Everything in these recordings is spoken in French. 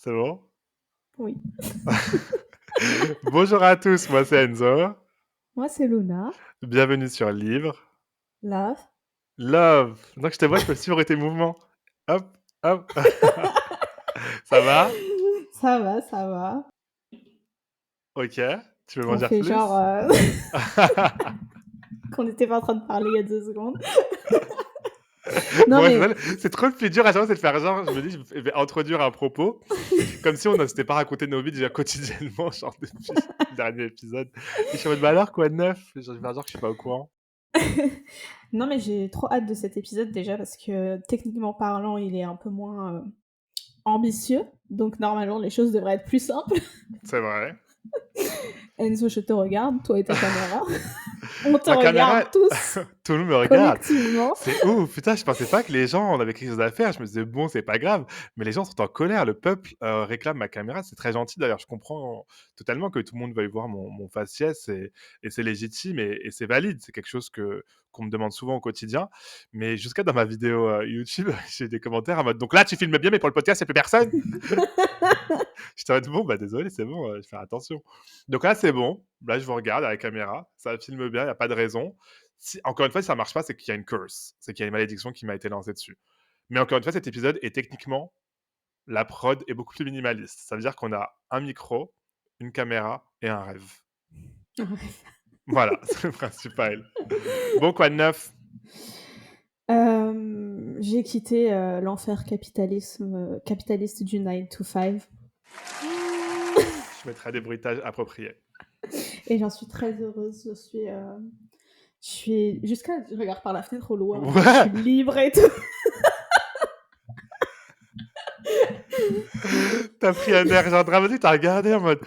C'est bon? Oui. Bonjour à tous, moi c'est Enzo. Moi, c'est Luna. Bienvenue sur Livre. Love. Love. Donc je te vois, je peux suivre tes mouvements. Hop, hop. Ça va? Ça va, ça va. Ok. Tu veux m'en On dire fait plus? genre qu'on n'était pas en train de parler il y a 2 secondes. Non, Bon, mais c'est trop le plus dur à chaque fois, c'est de faire genre, je me dis, je vais introduire un propos, comme si on ne s'était pas raconté nos vies déjà quotidiennement, genre depuis le dernier épisode. Et je suis en mode, bah alors quoi de neuf? Genre, je vais faire genre que je suis pas au courant. non, mais j'ai trop hâte de cet épisode déjà parce que techniquement parlant, il est un peu moins ambitieux. Donc normalement, les choses devraient être plus simples. C'est vrai. Enzo, je te regarde, toi et ta caméra. On te Ma caméra, regarde tous tout le monde me regarde. collectivement. C'est ouf, putain, je pensais pas que les gens, on avait quelque chose à faire. Je me disais, bon, c'est pas grave. Mais les gens sont en colère. Le peuple réclame ma caméra. C'est très gentil d'ailleurs. Je comprends totalement que tout le monde veuille voir mon faciès et c'est légitime et c'est valide. C'est quelque chose qu'on me demande souvent au quotidien. Mais jusqu'à dans ma vidéo YouTube, j'ai des commentaires en mode, donc là, tu filmes bien, mais pour le podcast, il n'y a plus personne. J'étais en mode, bon, bah désolé, c'est bon, je vais faire attention. Donc là, c'est bon. Là, je vous regarde à la caméra. Ça filme bien, il n'y a pas de raison. Si, encore une fois, si ça marche pas, c'est qu'il y a une curse. C'est qu'il y a une malédiction qui m'a été lancée dessus. Mais encore une fois, cet épisode est techniquement, la prod est beaucoup plus minimaliste. Ça veut dire qu'on a un micro, une caméra et un rêve. Voilà, c'est le principal. Bon, quoi de neuf? J'ai quitté l'enfer capitaliste du 9 to 5 Je mettrai des bruitages appropriés. et j'en suis très heureuse. Je suis je regarde par la fenêtre au loin, je Ouais. suis libre et tout. T'as pris un air genre dramatique, t'as regardé en mode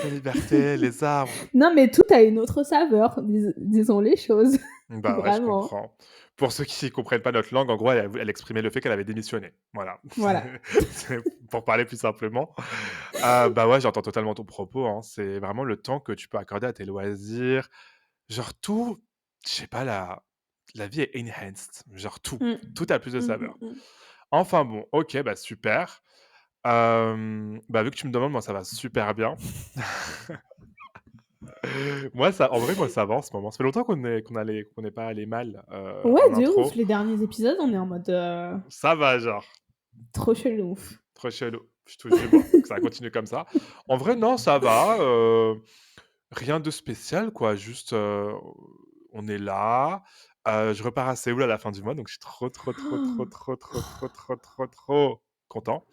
la liberté, les arbres. Non, mais tout a une autre saveur, disons les choses. Bah ouais, je Vraiment. comprends. Pour ceux qui ne comprennent pas notre langue, en gros, elle exprimait le fait qu'elle avait démissionné. Voilà. Voilà. C'est pour parler plus simplement. Bah ouais, j'entends totalement ton propos, hein. C'est vraiment le temps que tu peux accorder à tes loisirs. Genre tout, je sais pas, la vie est enhanced. Genre tout. Mmh. Tout a plus de Mmh, saveur. mmh, mmh. Enfin bon, OK, bah super. Bah vu que tu me demandes, moi ça va super bien. Moi ça en vrai, moi ça va en ce moment. Ça fait longtemps qu'on n'est pas allé mal, Ouais, en de ouf, intro. les derniers épisodes, on est en mode, Ça va genre. trop chelou. Trop chelou. Je touche du bois, que ça continue comme ça. En vrai, non, ça va, rien de spécial quoi, juste, on est là. Je repars à Séoul à la fin du mois, donc je suis trop content.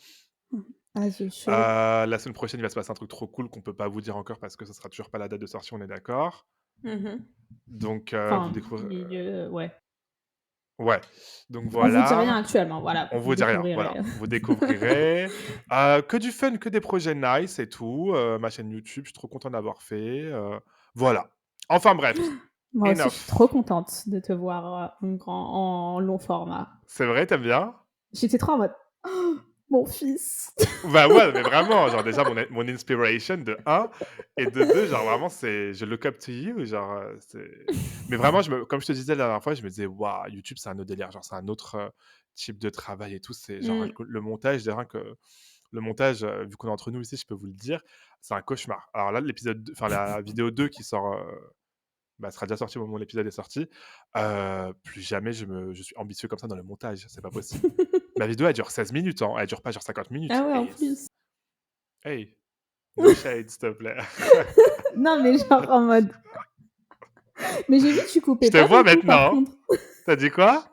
Ah, j'ai chaud. La semaine prochaine, il va se passer un truc trop cool qu'on peut pas vous dire encore parce que ça sera toujours pas la date de sortie, on est d'accord? Mmh. Donc, vous Enfin, découvrirez milieu, ouais. ouais, donc On vous dit rien voilà. actuellement, voilà, On vous vous dit rien, découvrirez. voilà. Vous découvrirez, que du fun, que des projets nice et tout, ma chaîne YouTube, je suis trop content d'avoir fait, voilà. Enfin bref, Moi aussi, je suis trop enough. contente de te voir, en long format. C'est vrai, tu aimes bien? J'étais trop en mode: «Oh, mon fils!» Bah, ouais, mais vraiment, genre déjà mon inspiration de un et de 2, genre vraiment c'est je look up to you, genre, c'est mais vraiment comme je te disais la dernière fois, je me disais: «Waouh, YouTube, c'est un autre délire, genre c'est un autre, type de travail et tout». C'est genre Mmh. le montage, déjà rien que le montage, vu qu'on est entre nous ici, je peux vous le dire, c'est un cauchemar. Alors là, l'épisode 2 enfin la vidéo 2 qui sort, bah, sera déjà sortie au moment où l'épisode est sorti. Plus jamais je suis ambitieux comme ça dans le montage, c'est pas possible. Ma vidéo, elle dure 16 minutes, hein, elle dure pas genre 50 minutes Ah ouais, en et c plus. hey, no shade, s'il te plaît. Non, mais genre en mode mais j'ai vu que tu Je coupais te pas vois beaucoup par maintenant. contre. Tu as dit quoi?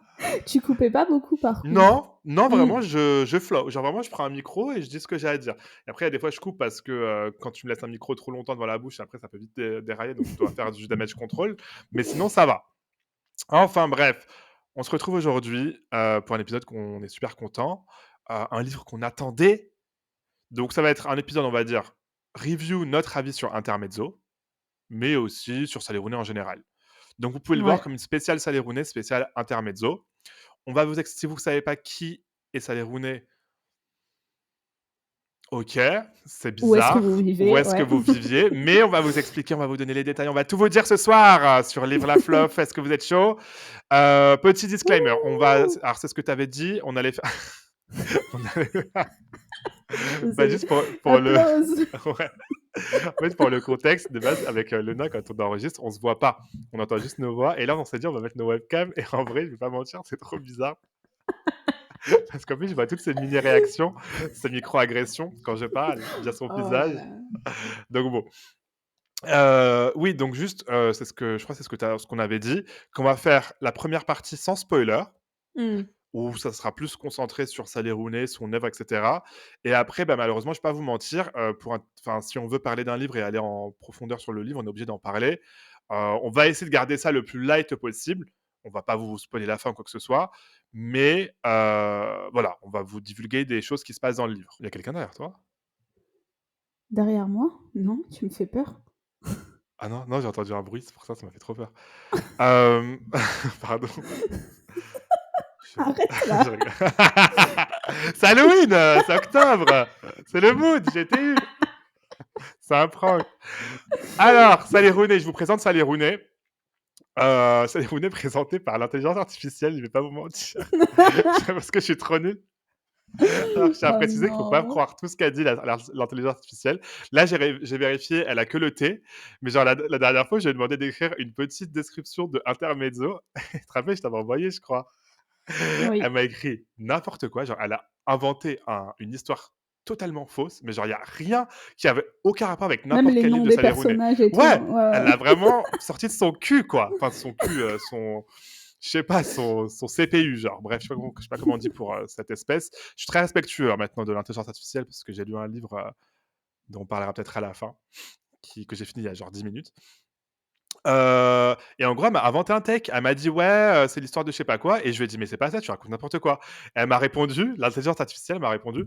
Tu coupais pas beaucoup par contre. Non, non, Mmh. vraiment, je flow. Genre vraiment, je prends un micro et je dis ce que j'ai à dire. Et après, il y a des fois, je coupe parce que, quand tu me laisses un micro trop longtemps devant la bouche, après, ça peut vite dérailler, donc je dois faire du damage control. Mais sinon, ça va. Enfin bref, on se retrouve aujourd'hui, pour un épisode qu'on est super content. Un livre qu'on attendait. Donc ça va être un épisode, on va dire, review, notre avis sur Intermezzo, mais aussi sur Salé Rooney en général. Donc vous pouvez le voir Ouais. comme une spéciale Salé Rooney, spéciale Intermezzo. On va vous si vous ne savez pas qui est Salé Rooney, OK, c'est Où est-ce que vous bizarre. Où vivez? est-ce que Ouais. vous viviez? Mais on va vous expliquer, on va vous donner les détails, on va tout vous dire ce soir sur Livre la Fluff. Est-ce que vous êtes chaud? Petit disclaimer, Wouhou! alors c'est ce que tu avais dit, on allait faire on allait Bah, C'est juste pour le applause! ouais. En fait, pour le contexte, de base, avec, Lena, quand on enregistre, on se voit pas. On entend juste nos voix et là, on s'est dit: «On va mettre nos webcams» et en vrai, je vais pas mentir, c'est trop bizarre parce qu'en plus, je vois toutes ces mini réactions, ces micro-agressions quand je parle via son Oh là visage. là. Donc bon, oui, donc juste, c'est ce que je crois, c'est ce qu'on avait dit, qu'on va faire la première partie sans spoiler, Mmh. où ça sera plus concentré sur Sally Rooney, son œuvre, et cetera. Et après, bah, malheureusement, je vais pas vous mentir, si on veut parler d'un livre et aller en profondeur sur le livre, on est obligé d'en parler. On va essayer de garder ça le plus light possible. On va pas vous spoiler la fin ou quoi que ce soit, mais voilà, on va vous divulguer des choses qui se passent dans le livre. Il y a quelqu'un derrière toi? Derrière moi? Non, tu me fais peur. Ah non, non, j'ai entendu un bruit, c'est pour ça, ça m'a fait trop peur. Hem, pardon. Je Arrête je là! rigole. C'est Halloween, c'est octobre, c'est le mood, j'ai été eu. C'est un prank. Alors, Sally Rooney, je vous présente Sally Rooney. Sally Rooney présentée par l'intelligence artificielle, je vais pas vous mentir, parce que je suis trop nul. Alors, je tiens à Oh préciser qu'il faut pas non! croire tout ce qu'a dit l'intelligence artificielle. Là, j'ai vérifié, elle a que le T, mais genre la dernière fois, je lui ai demandé d'écrire une petite description de intermezzo. Tu te rappelles, je t'avais envoyé, je crois. Elle Oui. m'a écrit n'importe quoi, genre elle a inventé une histoire totalement fausse, mais genre il y a rien qui avait aucun rapport avec Même n'importe les quel livre noms de des Sally Rooney. personnages et tout, Ouais, hein. Ouais, elle ouais. l'a vraiment sorti de son cul, quoi. Enfin, de son cul, son je sais pas, son CPU, genre. Bref, je sais pas comment on dit pour cette espèce. Je suis très respectueux maintenant de l'intelligence artificielle parce que j'ai lu un livre dont on parlera peut-être à la fin, que j'ai fini il y a genre 10 minutes. Et en gros, elle m'a inventé un take. Elle m'a dit: «Ouais, c'est l'histoire de je sais pas quoi» et je lui ai dit: «Mais c'est pas ça, tu racontes n'importe quoi». Elle m'a répondu, l'intelligence artificielle m'a répondu: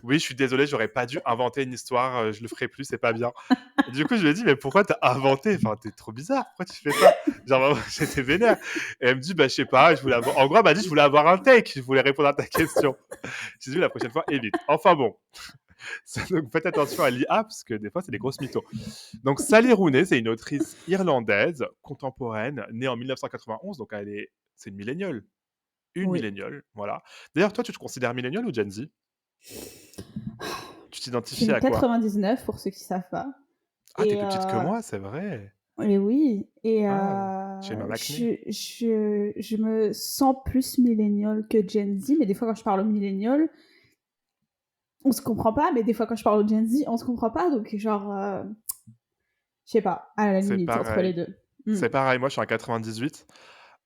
«Oui, je suis désolée, j'aurais pas dû inventer une histoire, je le ferai plus, c'est pas bien». Et du coup, je lui ai dit: «Mais pourquoi t'as inventé? Enfin, tu trop bizarre, pourquoi tu fais ça?» Genre vraiment, j'étais vénère et elle me dit: «Bah, je sais pas, je voulais avoir» en gros, elle m'a dit: «Je voulais avoir un take, je voulais répondre à ta question». J'ai dit: «La prochaine fois, évite». Enfin bon, donc faites attention à l'IA parce que des fois, c'est des grosses mythos. Donc Sally Rooney, c'est une autrice irlandaise contemporaine, née en 1991, donc c'est une milléniale. Une Oui. milléniale, voilà. D'ailleurs, toi, tu te considères millénial ou Gen Z? Tu Je suis t'identifies née à quoi? 99 pour ceux qui savent pas Ah, t'es et plus petite que moi, c'est vrai. oui et Ah, j'ai ma acné. je me sens plus millennial que Gen Z, mais des fois quand je parle aux millennials, on se comprend pas, mais des fois quand je parle aux Gen Z, on se comprend pas donc genre, je sais pas, à la C'est limite entre les pareil. 2. Mmh. C'est pareil, moi, je suis en 98.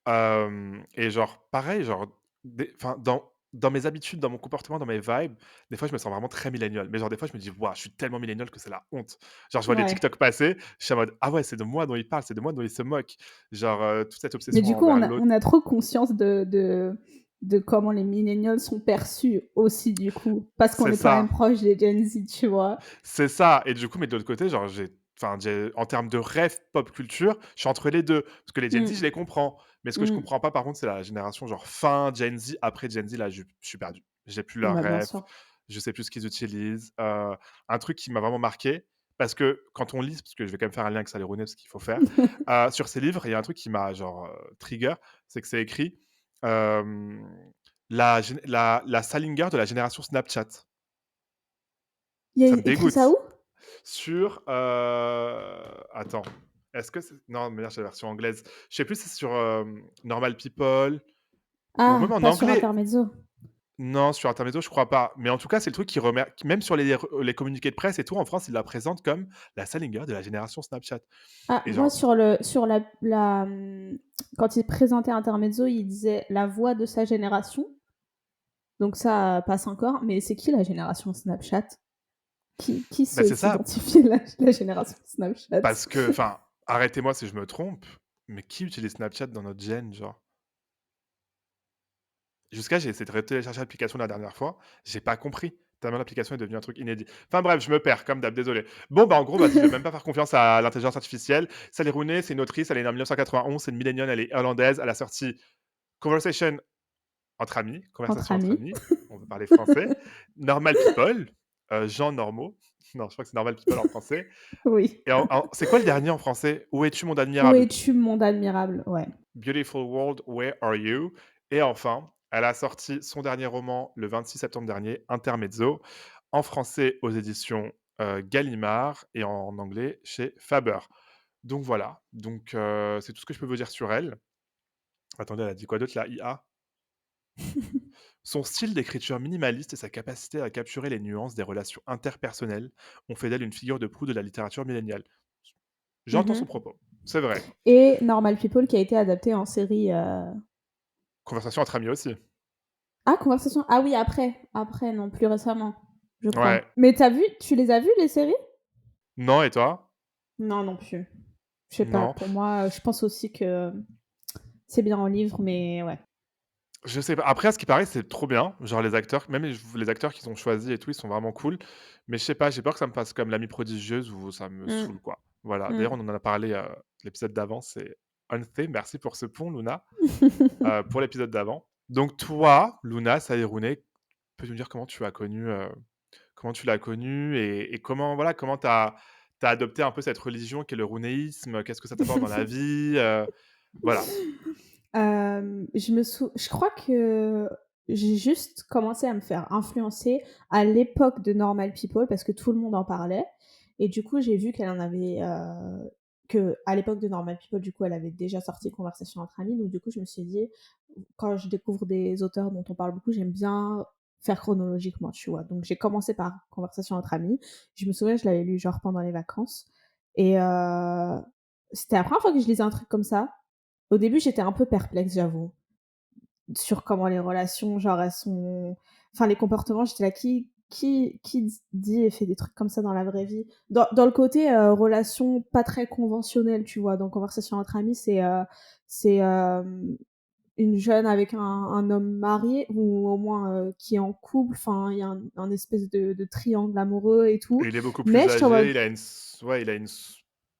Et genre, pareil, genre, enfin, dans mes habitudes, dans mon comportement, dans mes vibes, des fois, je me sens vraiment très millénial. Mais genre, des fois, je me dis: «Waouh, je suis tellement millénial que c'est la honte». Genre, je vois des Ouais. TikTok passer, je suis en mode: «Ah ouais, c'est de moi dont il parle, c'est de moi dont il se moque». Genre, toute cette Mais obsession du coup, envers l'autre. on a trop conscience de comment les millennials sont perçus aussi du coup, parce qu'on C'est est quand même ça, proche des Gen Z, tu vois? c'est ça. Et du coup, mais de l'autre côté, genre, en termes de rêve pop culture, je suis entre les 2. Parce que les Gen Z, je Mmh. les comprends. Mais ce que je Mmh. comprends pas, par contre, c'est la génération genre fin Gen Z. Après Gen Z, là, je suis perdu. J'ai plus leurs Bah, bien rêves, sûr. je sais plus ce qu'ils utilisent. Un truc qui m'a vraiment marqué, parce que quand on lit, parce que je vais quand même faire un lien avec Sally Rooney, parce qu'il faut faire, sur ces livres, il y a un truc qui m'a genre, trigger, c'est que c'est écrit, hem, la Salinger de la génération Snapchat. Il y Ça a me écrit ça dégoûte. où? Sur, attends, est-ce que c'est non, mais là, j'ai la version anglaise. Je sais plus si c'est sur, Normal People ou Ah, même en pas sur anglais. Intermezzo. Non, sur Intermezzo, je crois pas. Mais en tout cas, c'est le truc qui même sur les communiqués de presse et tout, en France, ils la présentent comme la Salinger de la génération Snapchat Ah, et moi genre sur quand il présentait Intermezzo, il disait: «La voix de sa génération», donc ça passe encore, mais c'est qui la génération Snapchat? Qui bah, se c'est ça, s'identifie la génération Snapchat? parce que enfin, arrêtez-moi si je me trompe, mais qui utilise Snapchat dans notre gen, genre? Jusqu'à j'ai essayé de télécharger l'application la dernière fois, j'ai pas compris, tellement l'application est devenue un truc inédit. Enfin bref, je me perds comme d'hab, désolé. Bon, bah, en gros, vas-y, je vais même pas faire confiance à l'intelligence artificielle. Sally Rooney, c'est une autrice, elle est née en 1991, c'est une milléniale, elle est irlandaise, elle a sorti Conversation entre amis, Entre Conversation entre amis. amis, on veut parler français, Normal People, gens normaux, non, je crois que c'est Normal People en français Oui. et c'est quoi le dernier en français? Où es-tu monde Où admirable? es-tu, monde admirable? Ouais. Beautiful World, Where Are You? Et enfin, elle a sorti son dernier roman le 26 septembre dernier, Intermezzo. en français aux éditions, Gallimard et en anglais chez Faber. Donc voilà, donc c'est tout ce que je peux vous dire sur elle. Attendez, elle a dit quoi d'autre la IA? Son style d'écriture minimaliste et sa capacité à capturer les nuances des relations interpersonnelles ont fait d'elle une figure de proue de la littérature milléniale. J'entends son Mmh. propos, c'est vrai. Et Normal People qui a été adapté en série, Conversation entre amis aussi. ah Conversation, ah oui après non, plus récemment, je Ouais. crois. Mais tu les as vues les séries? Non et toi? Non, non plus. Je sais pas, Non. pour moi, je pense aussi que c'est bien en livre, mais ouais. Je sais pas. Après, à ce qui paraît, c'est trop bien. Genre les acteurs, même les acteurs qu'ils ont choisis et tout, ils sont vraiment cool. Mais je sais pas, j'ai peur que ça me fasse comme L'Amie prodigieuse où ça me Mmh. saoule, quoi. Voilà. D'ailleurs, Mmh. on en a parlé, l'épisode d'avant, c'est Unthé. Merci pour ce pont, Luna, pour l'épisode d'avant. Donc toi, Luna Saïrouné, peux-tu me dire comment tu l'as connu et comment, voilà, comment tu as adopté un peu cette religion qu'est le rounéisme? Qu'est-ce que ça t'apporte dans la vie? Voilà. Je crois que j'ai juste commencé à me faire influencer à l'époque de Normal People parce que tout le monde en parlait et du coup, j'ai vu qu'elle en avait, qu'à l'époque de Normal People, du coup, elle avait déjà sorti Conversation entre amis, donc du coup, je me suis dit: «Quand je découvre des auteurs dont on parle beaucoup, j'aime bien faire chronologiquement», tu vois? Donc j'ai commencé par Conversation entre amis. Je me souviens, je l'avais lu genre pendant les vacances et c'était la première fois que je lisais un truc comme ça. Au début, j'étais un peu perplexe, j'avoue, sur comment les relations, genre, elles sont enfin, les comportements, j'étais là: qui dit et fait des trucs comme ça dans la vraie vie? Dans le côté, relation pas très conventionnelle, tu vois? Dans Conversation entre amis, c'est, une jeune avec un homme marié ou au moins, qui est en couple, enfin, il y a un espèce de triangle amoureux et tout. Et il est beaucoup Mais plus j'étais en mode âgé, il a une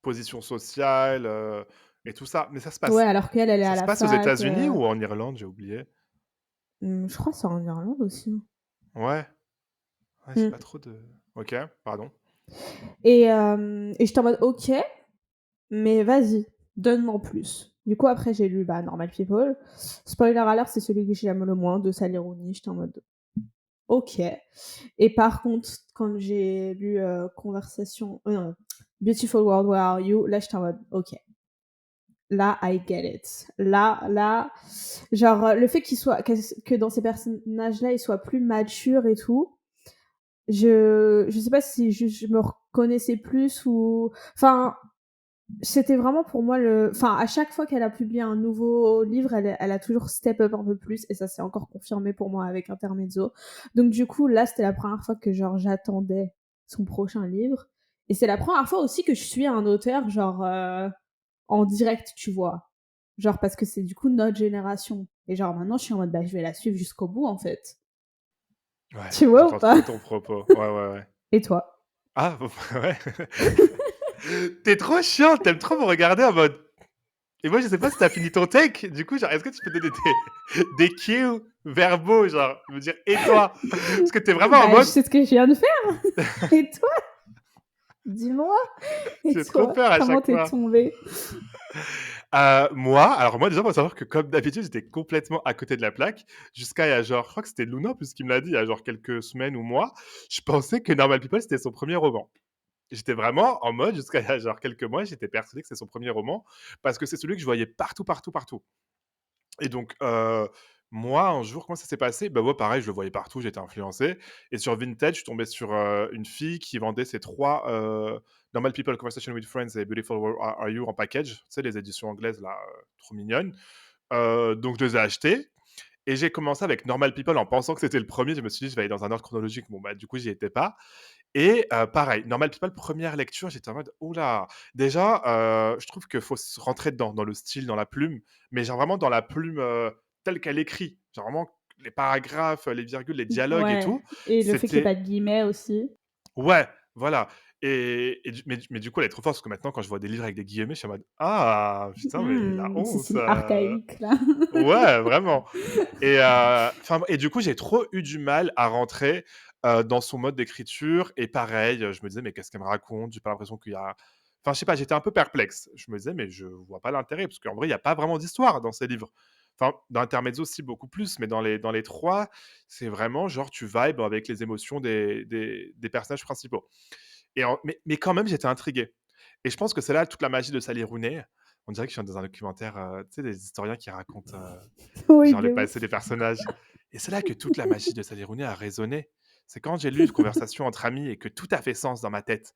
position sociale, et tout ça. Mais ouais, alors qu'elle, elle est ça à se la passe aux fac, États-Unis ou en Irlande? J'ai oublié. je crois que c'est en Irlande aussi, hein. Ouais, ouais, j'ai pas Mmh. trop de OK, pardon. Et j'étais en mode: «OK, mais vas-y, donne-moi en plus». Du coup, après, j'ai lu, bah, Normal People. Spoiler alert, c'est celui que j'aime le moins de Sally Rooney. J'étais en mode: «OK». Et par contre, quand j'ai lu, non, Beautiful World, Where Are You? Là, j'étais en mode: «OK, là, I get it». Là, genre, le fait que dans ces personnages-là, ils soient plus matures et tout, je sais pas si juste je me reconnaissais plus ou enfin, c'était vraiment pour moi enfin, à chaque fois qu'elle a publié un nouveau livre, elle a toujours step up un peu plus et ça s'est encore confirmé pour moi avec Intermezzo. Donc du coup, là, c'était la première fois que genre j'attendais son prochain livre et c'est la première fois aussi que je suis un auteur genre, en direct, tu vois? Genre parce que c'est du coup notre génération et genre maintenant je suis en mode: «Bah, je vais la suivre jusqu'au bout, en fait». Ouais, Tu vois ou j'entends pas? trop ton propos. Ouais, ouais, ouais. Et toi? Ah, ouais. Tu trop chiant, tu trop me regarder en mode et moi, je sais pas si tu fini ton take. Du coup, genre, est-ce que tu peux donner des cues verbaux, genre, me dire: «Et toi?» Parce que t'es vraiment en Bah, je mode sais ce que je viens de faire. Et toi? Dis-moi. Et j'ai trop toi? peur à Comment chaque tu es fois. tombé? Moi, déjà, faut savoir que comme d'habitude, j'étais complètement à côté de la plaque jusqu'à il y a genre je crois que c'était Luna en plus qui me l'a dit, il y a genre quelques semaines ou mois. Je pensais que Normal People, c'était son premier roman. J'étais vraiment en mode jusqu'à il y a genre quelques mois, j'étais persuadé que c'était son premier roman parce que c'est celui que je voyais partout, partout, partout. Et donc, moi, un jour, comment ça s'est passé? Bah, moi, pareil, je le voyais partout, j'étais influencé et sur Vinted, je suis tombé sur, une fille qui vendait ses 3 Normal People, Conversation with Friends et Beautiful World Are You en package. Tu sais, les éditions anglaises là, trop mignonnes. Donc je les ai achetés et j'ai commencé avec Normal People en pensant que c'était le premier. Je me suis dit: «Je vais aller dans un ordre chronologique». Bon, bah, du coup, j'y étais pas et pareil, Normal People, première lecture, j'étais en mode: «Ouh là!» Déjà, je trouve qu'il faut se rentrer dedans, dans le style, dans la plume, mais genre vraiment dans la plume, telle qu'elle écrit. Genre vraiment les paragraphes, les virgules, les dialogues et Ouais, tout, et le fait qu'il y ait pas c'était de guillemets aussi. ouais, voilà et du coup, elle est trop forte parce que maintenant, quand je vois des livres avec des guillemets, je suis en mode: «Ah putain, mais la Mmh, c'est honte, style archaïque là. Ouais, vraiment et enfin et du coup, j'ai trop eu du mal à rentrer, dans son mode d'écriture et pareil, je me disais: «Mais qu'est-ce qu'elle me raconte?» J'ai pas l'impression qu'il y a enfin, je sais pas, j'étais un peu perplexe. Je me disais: «Mais je vois pas l'intérêt» parce qu'en vrai, il y a pas vraiment d'histoire dans ces livres. Enfin, dans Intermezzo aussi beaucoup plus, mais dans les 3, c'est vraiment genre tu vibes avec les émotions des personnages principaux. Mais quand même, j'étais intrigué. Et je pense que c'est là toute la magie de Sally Rooney. On dirait que je suis dans un documentaire, tu sais, des historiens qui racontent, Oui, genre de le ouf. passé des personnages. Et c'est là que toute la magie de Sally Rooney a résonné. C'est quand j'ai lu Conversation entre amis et que tout a fait sens dans ma tête.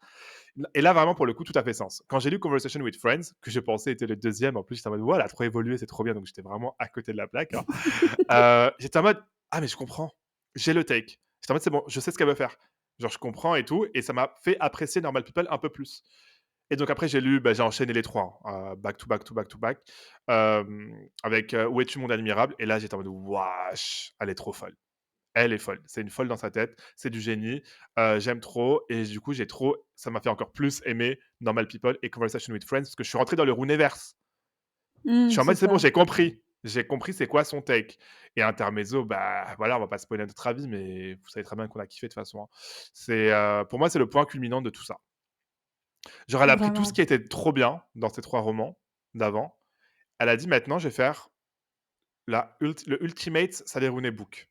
Et là, vraiment, pour le coup, tout a fait sens. Quand j'ai lu Conversation with Friends, que je pensais était le deuxième, en plus, j'étais en mode, voilà, trop évolué, c'est trop bien. Donc, j'étais vraiment à côté de la plaque, hein. J'étais en mode, ah, mais je comprends. J'ai le take. J'étais en mode, c'est bon, je sais ce qu'elle veut faire. Genre, je comprends et tout. Et ça m'a fait apprécier Normal People un peu plus. Et donc, après, j'ai lu, bah, j'ai enchaîné les trois, back to back to back to back, avec Où es-tu, mon admirable. Et là, j'étais en mode, wesh, elle est trop folle. Elle est folle. C'est une folle dans sa tête. C'est du génie. J'aime trop. Et du coup, ça m'a fait encore plus aimer Normal People et Conversation with Friends parce que je suis rentré dans le Rooneyverse. Je suis en C'est mode, c'est bon, ça. j'ai compris. J'ai compris c'est quoi son take. Et Intermezzo, bah voilà, on va pas spoiler notre avis, mais vous savez très bien qu'on a kiffé de toute façon, hein. Pour moi, c'est le point culminant de tout ça. Genre, elle a pris tout ce Vraiment. qui était trop bien dans ces 3 romans d'avant. Elle a dit: «Maintenant, je vais faire le ultimate Sally Rooney book».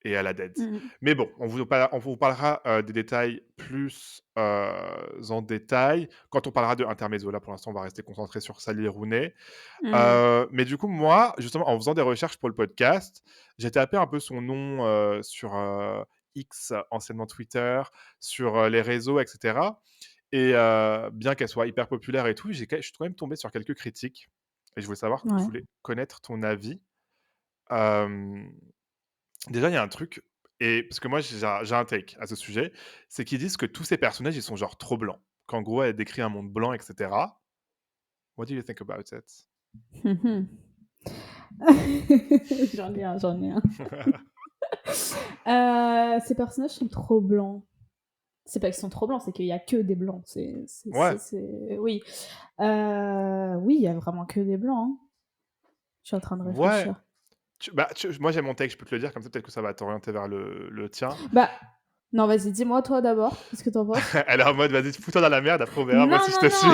Et elle a dead. Mmh. Mais bon, on vous parlera, des détails plus, en détail quand on parlera de Intermezzo. Là, pour l'instant, on va rester concentré sur Sally Rooney. Mmh. Mais du coup, moi, justement, en faisant des recherches pour le podcast, j'ai tapé un peu son nom, sur, X, anciennement Twitter, sur, les réseaux et cetera. Et bien qu'elle soit hyper populaire et tout, je suis quand même tombé sur quelques critiques et je Ouais. voulais connaître ton avis. Hem, Déjà, il y a un truc, et parce que moi, j'ai un take à ce sujet, c'est qu'ils disent que tous ces personnages, ils sont genre trop blancs. Qu'en gros, elle décrit un monde blanc et cetera. What do you think about it? Mmh mh. J'en ai un. Ces personnages sont trop blancs. C'est pas qu'ils sont trop blancs, c'est qu'il y a que des blancs. Ouais, Oui. Oui, il y a vraiment que des blancs, hein. Je suis en train de ouais. réfléchir. Moi, j'ai mon take, je peux te le dire, comme ça, peut-être que ça va t'orienter vers le tien. Bah, non, vas-y, dis-moi toi d'abord, qu'est-ce que tu en penses? Elle est en mode: «Vas-y, fous-toi dans la merde, après on verra, moi Non, si je non, te suis».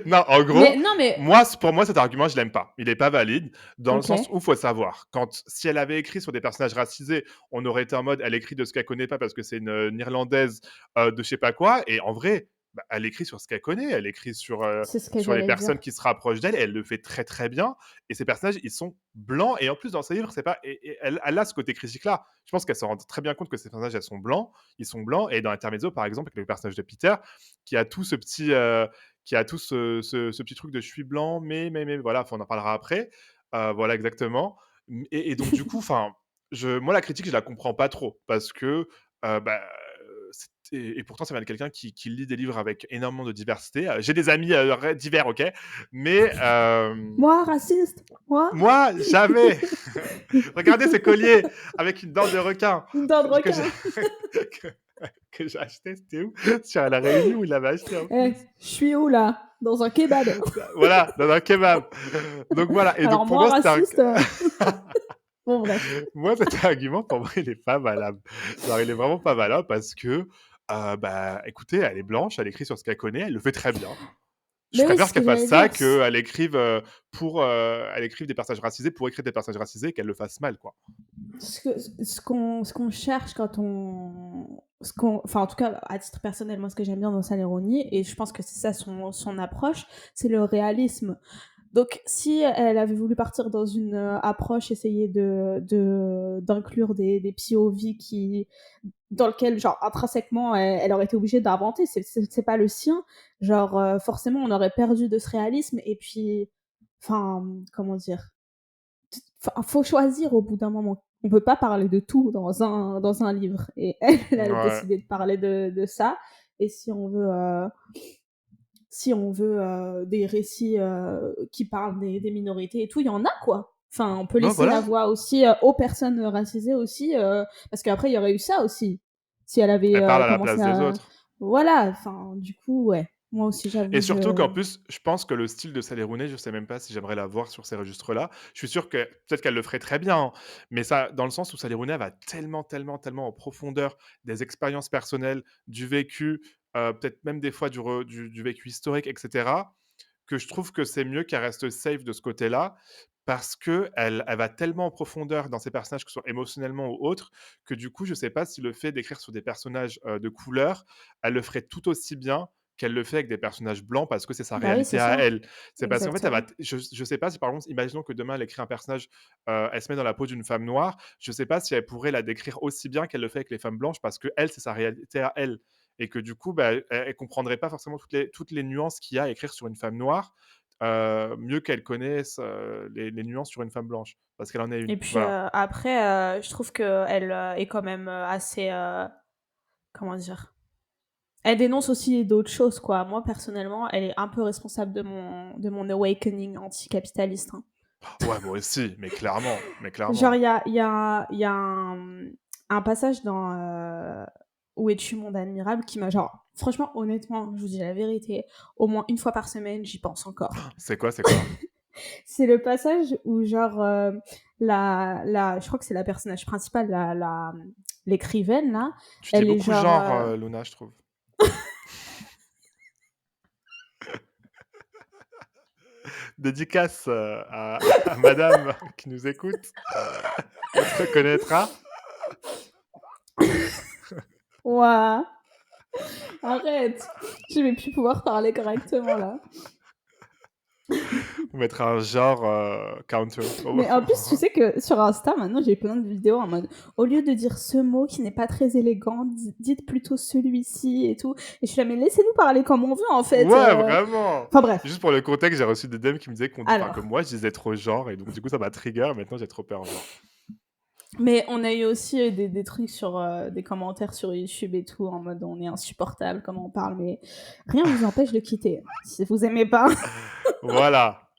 non! Non, en Mais gros, non, mais pour moi, cet argument, je l'aime pas. Il est pas valide, dans le sens OK. où faut savoir, si elle avait écrit sur des personnages racisés, on aurait été en mode: «Elle écrit de ce qu'elle connaît pas parce que c'est une, Néerlandaise, de je sais pas quoi», et en vrai, bah, elle écrit sur ce qu'elle connaît, elle écrit C'est ce que sur les j'allais personnes dire. qui se rapprochent d'elle, et elle le fait très, très bien, et ces personnages, ils sont blancs, et en plus, dans ses livres, c'est pas et elle a ce côté critique-là. Je pense qu'elle se rend très bien compte que ces personnages, ils sont blancs. Et dans Intermezzo, par exemple, avec le personnage de Peter, qui a tout ce petit, ce petit truc de je suis blanc, mais voilà, enfin, on en parlera après. Voilà, exactement. Et donc, du coup, enfin, moi, la critique, je la comprends pas trop parce que, bah, et pourtant, ça vient de quelqu'un qui lit des livres avec énormément de diversité. J'ai des amis divers, ok, mais Moi, raciste? Moi? moi, jamais. Regardez ce collier avec une dent de requin Une dent de que j'ai requin. que, que j'ai acheté. C'était où? Sur la Réunion où il l'avait acheté en Eh, plus. je suis où là? Dans un kebab. Voilà, dans un kebab. Donc voilà. Et donc Alors pour moi, moi, c'était raciste, bon bref. moi, cet argument, pour moi, il est pas valable. Genre, il est vraiment pas valable parce que, bah, écoutez, elle est blanche, elle écrit sur ce qu'elle connaît, elle le fait très bien. Je Mais oui, c'est préfère ce que qu'elle fasse j'allais ça dire. qu'elle écrive, elle écrive des personnages racisés pour écrire des personnages racisés, qu'elle le fasse mal, quoi. Ce qu'on cherche quand on enfin, en tout cas, à titre personnel, moi, ce que j'aime bien dans Saleroni, et je pense que c'est ça son approche, c'est le réalisme. Donc si elle avait voulu partir dans une, approche, essayer d'inclure des POV dans lequel, genre, intrinsèquement, elle aurait été obligée d'inventer, c'est pas le sien. Genre, forcément, on aurait perdu de ce réalisme, et puis, enfin, comment dire? Enfin, faut choisir au bout d'un moment. On peut pas parler de tout dans un livre, et elle a Ouais. décidé de parler de ça. Et si on veut des récits qui parlent des minorités et tout, il y en a, quoi. Enfin, on peut Non, laisser la voilà, voix aussi aux personnes racisées aussi, parce qu'après il y aurait eu ça aussi. Si elle avait elle parle à la commencé place des à, autres. voilà, enfin, du coup, ouais. Moi aussi, Et j'avoue, surtout qu'en plus, je pense que le style de Sally Rooney, je sais même pas si j'aimerais la voir sur ces registres-là. Je suis sûr que peut-être qu'elle le ferait très bien, hein, mais ça, dans le sens où Sally Rooney elle va tellement, tellement, tellement en profondeur des expériences personnelles, du vécu, peut-être même des fois du vécu historique, et cetera, que je trouve que c'est mieux qu'elle reste safe de ce côté-là. parce qu'elle va tellement en profondeur dans ses personnages, que ce soit émotionnellement ou autre, que du coup, je sais pas si le fait d'écrire sur des personnages, de couleur, elle le ferait tout aussi bien qu'elle le fait avec des personnages blancs parce que c'est sa Bah oui, réalité c'est à ça, elle. C'est parce qu'en fait, elle va exactement. t je sais pas si par exemple, imaginons que demain elle écrit un personnage, elle se met dans la peau d'une femme noire, je sais pas si elle pourrait la décrire aussi bien qu'elle le fait avec les femmes blanches parce qu'elle, c'est sa réalité à elle et que du coup, bah, elle comprendrait pas forcément toutes les nuances qu'il y a à écrire sur une femme noire, mieux qu'elle connaisse, les nuances sur une femme blanche, parce qu'elle en est une. Et puis, Voilà. après, je trouve qu'elle, est quand même, assez, comment dire? Elle dénonce aussi d'autres choses, quoi. Moi, personnellement, elle est un peu responsable de mon awakening anticapitaliste, hein. Ouais, moi aussi, mais clairement, mais Genre, clairement. il y a un passage dans, Où es-tu mon admirable qui m'a genre franchement, honnêtement, je vous dis la vérité, au moins une fois par semaine, j'y pense encore. C'est quoi, c'est quoi? C'est le passage où genre, je crois que c'est la personnage principale, l'écrivaine là, Tu dis elle est beaucoup genre, genre, Luna, je trouve. Dédicace, à madame qui nous écoute. Elle se reconnaîtra. ouah, arrête, je vais plus pouvoir parler correctement là. On mettra un genre, counter. Mais en plus, tu sais que sur Insta, maintenant, j'ai plein de vidéos en mode, au lieu de dire ce mot qui n'est pas très élégant, dites plutôt celui-ci et tout. Et je suis là, mais laissez-nous parler comme on veut, en fait. Ouais, vraiment! Enfin bref. Juste pour le contexte, j'ai reçu des DM qui me disaient que Alors, moi, je disais trop genre et donc du coup, ça m'a trigger. Maintenant, j'ai trop peur genre. mais on a eu aussi des trucs sur des commentaires sur YouTube et tout, en mode on est insupportable, comment on parle, mais rien ne vous empêche de quitter. Si vous aimez pas. Voilà,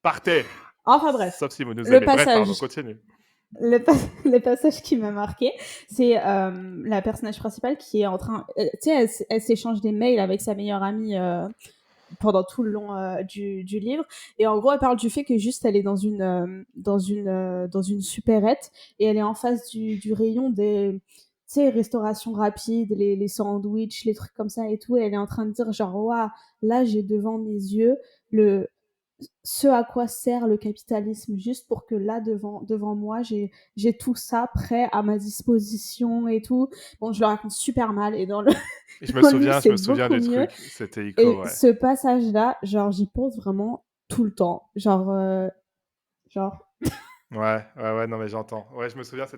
partez! Enfin bref, Sauf si vous nous le aimez. Bref, pardon, passage. continue. Le, pa- le passage qui m'a marqué, c'est la personnage principale qui est en train. Tu sais, elle s'échange des mails avec sa meilleure amie pendant tout le long du livre. Et en gros, elle parle du fait que juste elle est dans une supérette et elle est en face du rayon des. Tu sais, restauration rapide, les sandwichs, les trucs comme ça et tout. Et elle est en train de dire, genre, waouh, là, j'ai devant mes yeux le, ce à quoi sert le capitalisme, juste pour que là, devant moi, j'ai tout ça prêt à ma disposition et tout. Bon, je le raconte super mal et dans le, Je me dans le livre, souviens je c'est me souviens beaucoup du mieux. truc, c'était Ico, Et ouais. ce passage-là, genre, j'y pense vraiment tout le temps. Genre, Ouais, ouais, ouais, non, mais j'entends. Ouais, je me souviens que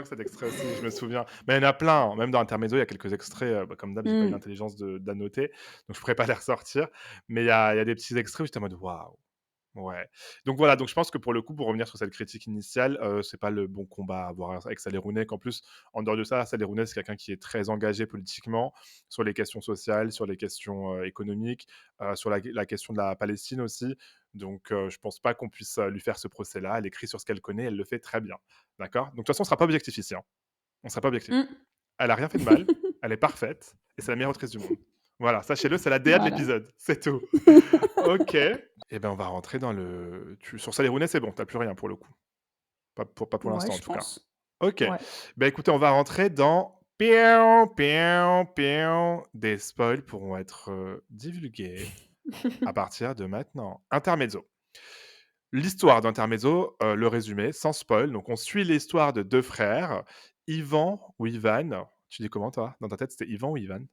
cet extrait aussi, je me souviens. Mais il y en a plein, hein, même dans Intermezzo, il y a quelques extraits, bah, comme d'hab, j'ai pas eu mmh, l'intelligence d'annoter, donc je pourrais pas les ressortir. Mais il y a des petits extraits où j'étais en mode: «Waouh!» Ouais. Donc voilà, donc je pense que pour le coup, pour revenir sur cette critique initiale, c'est pas le bon combat à avoir avec Saleh Rounek. En plus, en dehors de ça, Saleh Rounek, c'est quelqu'un qui est très engagé politiquement sur les questions sociales, sur les questions, économiques, sur la question de la Palestine aussi. Donc je pense pas qu'on puisse, lui faire ce procès-là. Elle écrit sur ce qu'elle connaît, elle le fait très bien. D'accord? Donc de toute façon, on sera pas objectif ici, hein. On sera pas objectif. mmh. Elle a rien fait de mal, elle est parfaite et c'est la meilleure autrice du monde. Voilà, sachez-le, c'est la DA de Voilà. l'épisode, c'est tout. OK. Et ben, on va rentrer dans le tu sur Saleh Rounet, c'est bon, tu plus rien pour le coup. Pas pour Ouais, l'instant en je tout cas. pense. OK. Ouais. Bah, écoutez, on va rentrer dans piou, piou, piou. Des spoils pourront être, divulgués à partir de maintenant. Intermezzo. L'histoire d'Intermezzo, le résumé sans spoil, donc on suit l'histoire de 2 frères, Ivan ou Ivan, tu dis comment toi? Dans ta tête, c'était Ivan ou Ivan?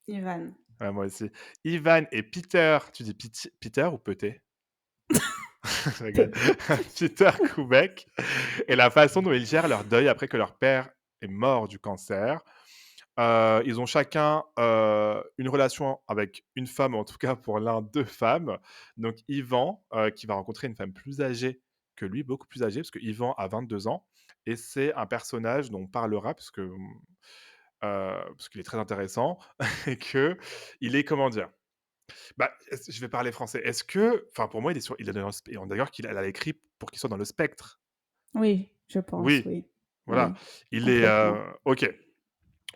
Ivan. Ouais, moi aussi. Ivan et Peter, tu dis Peter ou Peté? Je rigole. Peter Koubek et la façon dont ils gèrent leur deuil après que leur père est mort du cancer. Ils ont chacun, une relation avec une femme, en tout cas pour l'un, 2 femmes. Donc Ivan, qui va rencontrer une femme plus âgée que lui, beaucoup plus âgée, parce que Ivan a 22 ans et c'est un personnage dont on parlera parce qu'il est très intéressant et qu'il est, comment dire? Bah, je vais parler français. Est-ce que enfin pour moi il est dans le sp et d'ailleurs qu'elle a écrit pour qu'il soit dans le spectre. Oui, je pense, Oui, oui. voilà. Oui, Il est, complètement. OK.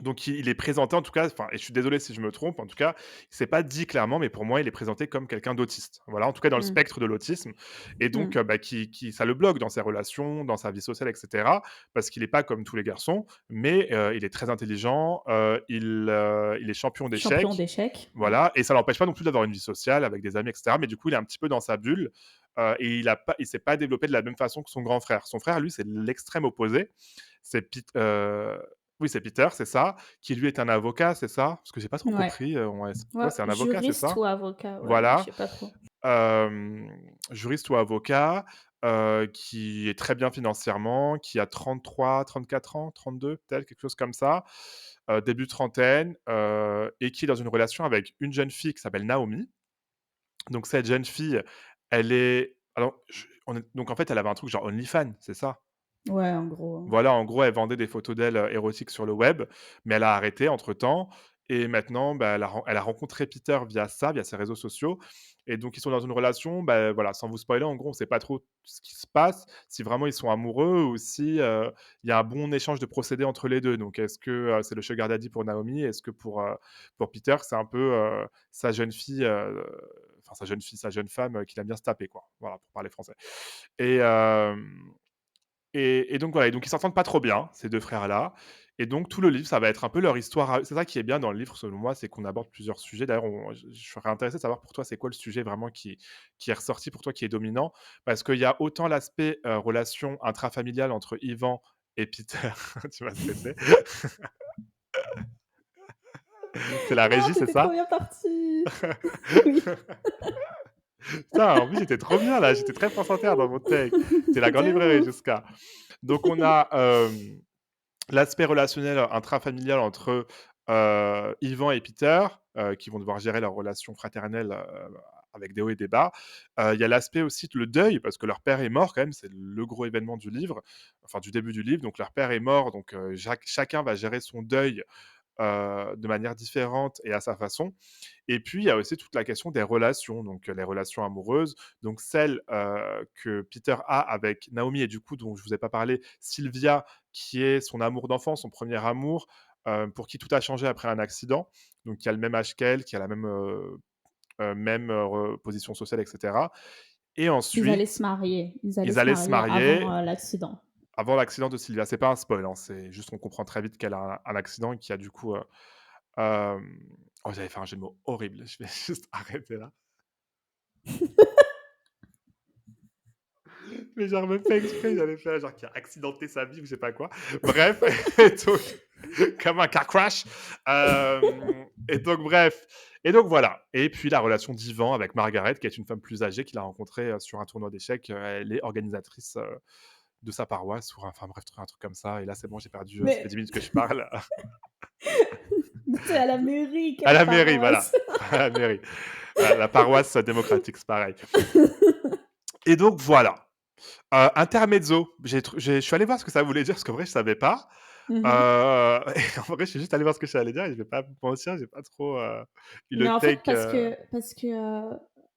Donc il est présenté en tout cas, enfin et je suis désolé si je me trompe, en tout cas, c'est pas dit clairement, mais pour moi, il est présenté comme quelqu'un d'autiste. Voilà, en tout cas dans le Mmh. spectre de l'autisme et donc Mmh. bah, qui ça le bloque dans ses relations, dans sa vie sociale et cetera, parce qu'il est pas comme tous les garçons, mais il est très intelligent, il est champion Champion d'échecs, d'échecs. Mmh. voilà et ça l'empêche pas non plus d'avoir une vie sociale avec des amis et cetera, mais du coup, il est un petit peu dans sa bulle, et il s'est pas développé de la même façon que son grand frère. Son frère, lui, c'est l'extrême opposé. C'est oui, c'est Peter, c'est ça, qui lui est un avocat, c'est ça? Parce que j'ai pas trop Ouais. compris, ouais, Ouais, c'est un avocat, c'est juriste ça? ou avocat, ouais, je Voilà, sais pas trop. juriste ou avocat, qui est très bien financièrement, qui a 33-34 ans, 32 peut-être, quelque chose comme ça, début trentaine, et qui est dans une relation avec une jeune fille qui s'appelle Naomi. Donc cette jeune fille, elle est alors je on est donc en fait, elle avait un truc genre OnlyFans, c'est ça? Ouais, en gros, hein. Voilà, en gros, elle vendait des photos d'elle, érotiques sur le web, mais elle a arrêté entre-temps et maintenant, bah, elle a rencontré Peter via ça, via ses réseaux sociaux et donc ils sont dans une relation, bah, voilà, sans vous spoiler, en gros, on sait pas trop ce qui se passe, si vraiment ils sont amoureux ou si, il y a un bon échange de procédés entre les 2. Donc est-ce que, c'est le sugar daddy pour Naomi? Est-ce que pour Peter, c'est un peu, sa jeune fille, enfin sa jeune fille, sa jeune femme, qu'il aime bien se taper, quoi. Voilà, pour parler français et et donc voilà, et donc ils s'entendent pas trop bien, ces 2 frères-là et donc tout le livre, ça va être un peu leur histoire à eux. C'est ça qui est bien dans le livre selon moi, c'est qu'on aborde plusieurs sujets. D'ailleurs, je serais intéressé de savoir pour toi, c'est quoi le sujet vraiment qui est ressorti pour toi, qui est dominant? Parce qu'il y a autant l'aspect, relation intrafamiliale entre Ivan et Peter, tu vois ce que c'est? C'est la Oh, régie, c'est tu trop ça? bien parti! Oui. Putain, en plus, j'étais trop bien là, j'étais très France Inter dans mon take. C'était la grande De librairie ouf. jusqu'à. Donc on a, l'aspect relationnel intrafamilial entre, Ivan et Peter, qui vont devoir gérer leur relation fraternelle, avec des hauts et des bas. Il y a l'aspect aussi le deuil, parce que leur père est mort quand même, c'est le gros événement du livre, enfin du début du livre. Donc leur père est mort, donc chacun va gérer son deuil, de manière différente et à sa façon. Et puis, il y a aussi toute la question des relations, donc les relations amoureuses, donc celle, que Peter a avec Naomi et du coup dont je vous ai pas parlé, Sylvia, qui est son amour d'enfance, son premier amour, pour qui tout a changé après un accident, donc qui a le même âge qu'elle, qui a la même, position sociale et cetera et Ils allaient ensuite, se marier. Ils allaient ils se allaient se marier avant, marier l'accident. avant l'accident de Sylvia. C'est pas un spoil, hein, c'est juste on comprend très vite qu'elle a un accident et qui a du coup, oh j'allais faire un jeu de mots horrible, je vais juste arrêter là. Mais genre même pas exprès, j'avais fait genre qui a accidenté sa vie ou je sais pas quoi. Bref, et donc comme un car crash. Et donc bref, et donc voilà. Et puis la relation d'Ivan avec Margaret, qui est une femme plus âgée qu'il a rencontrée sur un tournoi d'échecs. Elle est organisatrice de sa paroisse ou enfin bref, un truc comme ça. Et là c'est bon, j'ai perdu. Ça fait Mais 10 minutes que je parle. c'est à la mairie, À quelle la mairie, voilà. paroisse! À la mairie. La paroisse démocratique, c'est pareil. Et donc voilà. Intermezzo, je suis allé voir ce que ça voulait dire, parce qu'en vrai, je savais pas. Mmh. Et en vrai, je suis juste allé voir ce que ça allait dire et je vais pas me mentir, j'ai pas trop, eu Mais le en fait, take,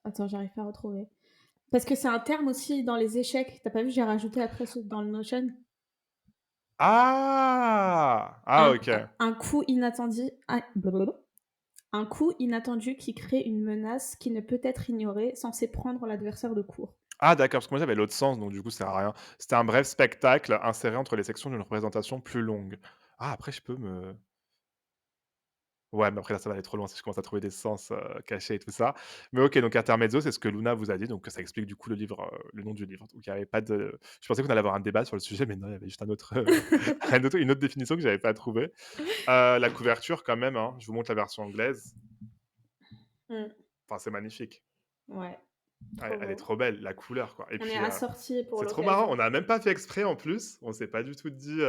attends, j'arrive pas à retrouver. Parce que c'est un terme aussi dans les échecs. Tu as pas vu, j'ai rajouté après dans le Notion. Ah! Ah OK. Un coup inattendu un coup inattendu qui crée une menace qui ne peut être ignorée, censé prendre l'adversaire de court. Ah d'accord, parce que moi j'avais l'autre sens, donc du coup ça sert à rien. C'était un bref spectacle inséré entre les sections d'une représentation plus longue. Ah après je peux me ouais, mais après là, ça va aller trop loin si je commence à trouver des sens, cachés et tout ça. Mais OK, donc intermezzo, c'est ce que Luna vous a dit, donc ça explique du coup le livre, le nom du livre. Donc il y avait pas de je pensais qu'on allait avoir un débat sur le sujet, mais non, il y avait juste un autre, une autre définition que j'avais pas trouvée. La couverture quand même, hein, je vous montre la version anglaise. Mmh. Enfin, c'est magnifique. Ouais, trop Elle est beau. trop belle, la couleur, quoi et On est puis, assortis pour c'est trop marrant, on l'occasion. n'a même pas fait exprès en plus. On s'est pas du tout dit,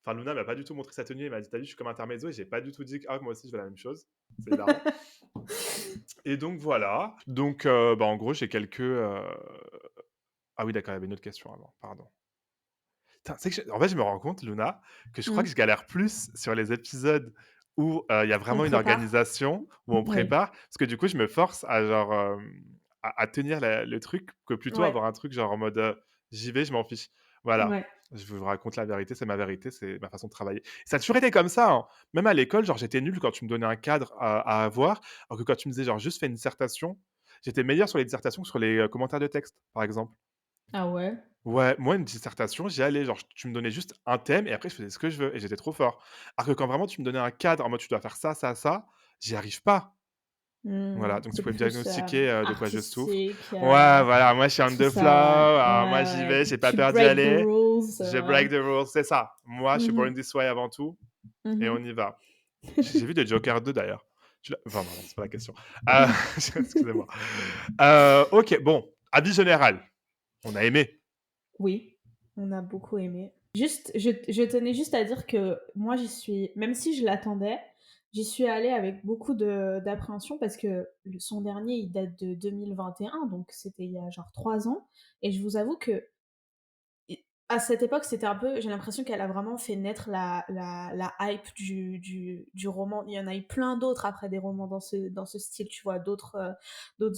enfin Luna m'a pas du tout montré sa tenue, elle m'a dit: «Tu as vu, je suis comme intermezzo» et j'ai pas du tout dit que: «Ah moi aussi je veux la même chose». C'est hilarant. Et donc voilà. Donc, bah, en gros, j'ai quelques, ah oui, d'accord, il y avait une autre question avant, pardon. Putain, tu sais que en fait, je me rends compte, Luna, que je crois que Mmh. je galère plus sur les épisodes où, il y a On vraiment une prépare? organisation, où on Oui. prépare, parce que du coup, je me force à genre, à tenir la le truc, que plutôt Ouais, avoir un truc genre en mode, j'y vais, je m'en fiche. Voilà. ouais. Je vous raconte la vérité, c'est ma façon de travailler. Ça a toujours été comme ça, hein. Même à l'école, genre, j'étais nul quand tu me donnais un cadre à avoir, alors que quand tu me disais genre: «Juste fais une dissertation», j'étais meilleur sur les dissertations que sur les, commentaires de texte, par exemple. Ah ouais? Ouais, moi, une dissertation, j'y allais, genre, tu me donnais juste un thème et après je faisais ce que je veux et j'étais trop fort. Alors que quand vraiment tu me donnais un cadre en mode: «Tu dois faire ça, ça, ça», j'y arrive pas. Voilà, donc tu C'est pouvais me plus, diagnostiquer, de quoi je souffre. artistique, Ouais, voilà, moi je suis on tout the flow, ça, ouais. moi Ouais, j'y ouais, vais, j'ai pas tu peur d'y break the aller. rules, Je ouais. break the rules, c'est ça. Moi, je suis Mmh born mh. this way avant tout et on Mmh. y va. J'ai vu des Joker 2 d'ailleurs. Tu l'as enfin non, c'est pas la question. Excusez-moi. OK, bon, avis général, on a aimé. Oui, on a beaucoup aimé. Juste, je tenais juste à dire que moi, j'y suis même si je l'attendais, j'y suis allée avec beaucoup d'appréhension parce que son dernier, il date de 2021, donc c'était il y a genre 3 ans et je vous avoue que i à cette époque, c'était un peu j'ai l'impression qu'elle a vraiment fait naître la hype du roman. Il y en a eu plein d'autres après des romans dans ce style, tu vois? D'autres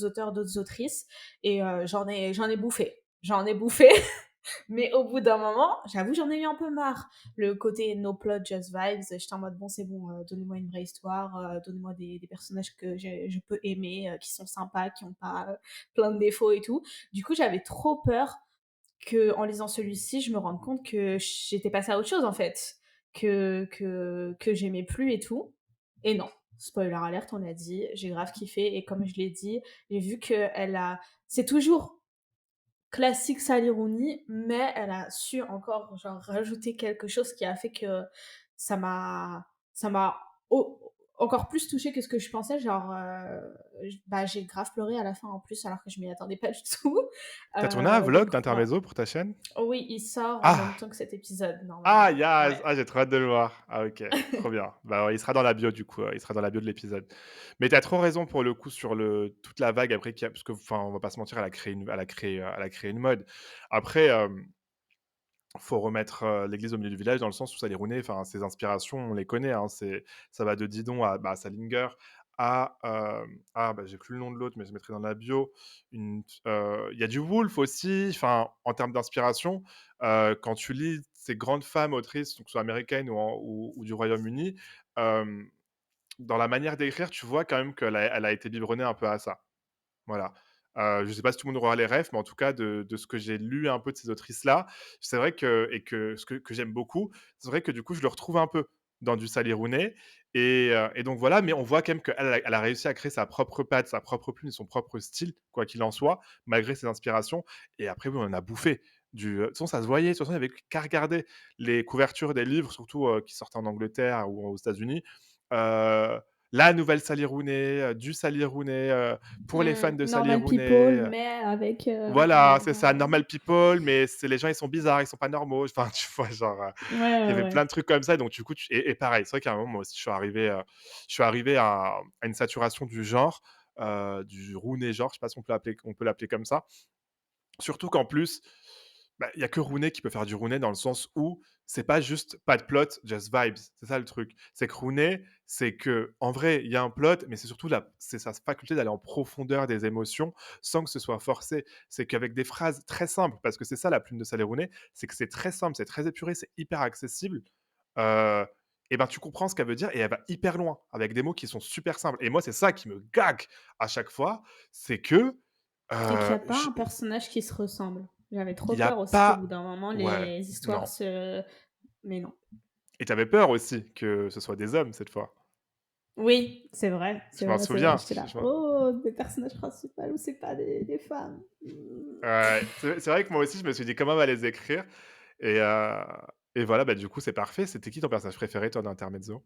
auteurs, d'autres autrices et j'en ai bouffé. J'en ai bouffé. Mais au bout d'un moment, j'avoue, j'en ai eu un peu marre. Le côté no plot, just vibes, j'étais en mode bon, c'est bon, donnez-moi une vraie histoire, donnez-moi des personnages que je peux aimer, qui sont sympas, qui n'ont pas plein de défauts et tout. Du coup, j'avais trop peur que, en lisant celui-ci, je me rende compte que j'étais passée à autre chose en fait, que j'aimais plus et tout. Et non, spoiler alert, on l'a dit, j'ai grave kiffé et comme je l'ai dit, j'ai vu que elle a, c'est toujours classique Sally Rooney, mais elle a su encore genre rajouter quelque chose qui a fait que ça m'a encore plus touchée que ce que je pensais. Genre, bah, j'ai grave pleuré à la fin en plus, alors que je m'y attendais pas du tout. Tu as tourné un vlog Donc, voilà. d'intermezzo pour ta chaîne? Oui, il sort en même Ah! temps que cet épisode, Ah normalement. yes! Ouais. Ah, j'ai trop hâte de le voir. Ah OK, trop bien. Bah, ouais, il sera dans la bio du coup, il sera dans la bio de l'épisode. Mais tu as trop raison pour le coup sur le toute la vague après qu'il y a parce que enfin, on va pas se mentir, elle a créé une mode. Après, faut remettre, l'église au milieu du village dans le sens où Sally Rooney, enfin ses inspirations, on les connaît, hein, ça va de Didon à, bah, Salinger à, bah, j'ai plus le nom de l'autre, mais je mettrai dans la bio. Il y a du Woolf aussi, enfin, en termes d'inspiration, quand tu lis ces grandes femmes autrices, donc soit américaines ou du Royaume-Uni, hem, dans la manière d'écrire, tu vois quand même elle a été biberonnée un peu à ça. Voilà. Je sais pas si tout le monde aura les refs, mais en tout cas de ce que j'ai lu un peu de ces autrices-là, c'est vrai que ce que j'aime beaucoup, c'est vrai que du coup, je le retrouve un peu dans du Sally Rooney et donc voilà, mais on voit quand même qu'elle a réussi à créer sa propre patte, sa propre plume et son propre style, quoi qu'il en soit, malgré ses inspirations et après oui, on en a bouffé de toute façon, ça se voyait, de toute façon, il y avait qu'à regarder les couvertures des livres, surtout, qui sortaient en Angleterre ou aux États-Unis, heu, la nouvelle Sally Rooney, du Sally Rooney, pour les fans de Sally Normal people, Rooney, mais avec voilà, c'est ça, vraiment. normal people, mais c'est les gens, ils sont bizarres, ils sont pas normaux. Enfin, tu vois, genre, Ouais, il y ouais, avait plein ouais. de trucs comme ça, donc du coup, et pareil, c'est vrai qu'à un moment, moi aussi, je suis arrivé à une saturation du Rooney genre, je sais pas si on peut l'appeler comme ça. Surtout qu'en plus, bah, il y a que Rooney qui peut faire du Rooney dans le sens où c'est pas juste pas de plot, just vibes. C'est ça le truc. C'est que Rooney, c'est que en vrai, il y a un plot, mais c'est surtout c'est sa faculté d'aller en profondeur des émotions sans que ce soit forcé. C'est qu'avec des phrases très simples, parce que c'est ça la plume de Sally Rooney, c'est que c'est très simple, c'est très épuré, c'est hyper accessible. Euh, et ben tu comprends ce qu'elle veut dire et elle va hyper loin avec des mots qui sont super simples. Et moi, c'est ça qui me gag à chaque fois, c'est que Et qu'il y a pas je- un personnage qui se ressemble. J'avais trop il y a peur aussi qu'au bout pas d'un moment, ouais, les histoires non. se mais non. Et tu avais peur aussi que ce soit des hommes cette fois. Oui, c'est vrai, Je c'est m'en vrai, c'est vrai. souviens. J'étais là: «Oh, des personnages principaux ou c'est pas des femmes?» Ouais, c'est vrai que moi aussi je me suis dit: «Comment elle va les écrire?» et heu et voilà, bah, du coup, c'est parfait. C'était qui ton personnage préféré toi d'Intermezzo?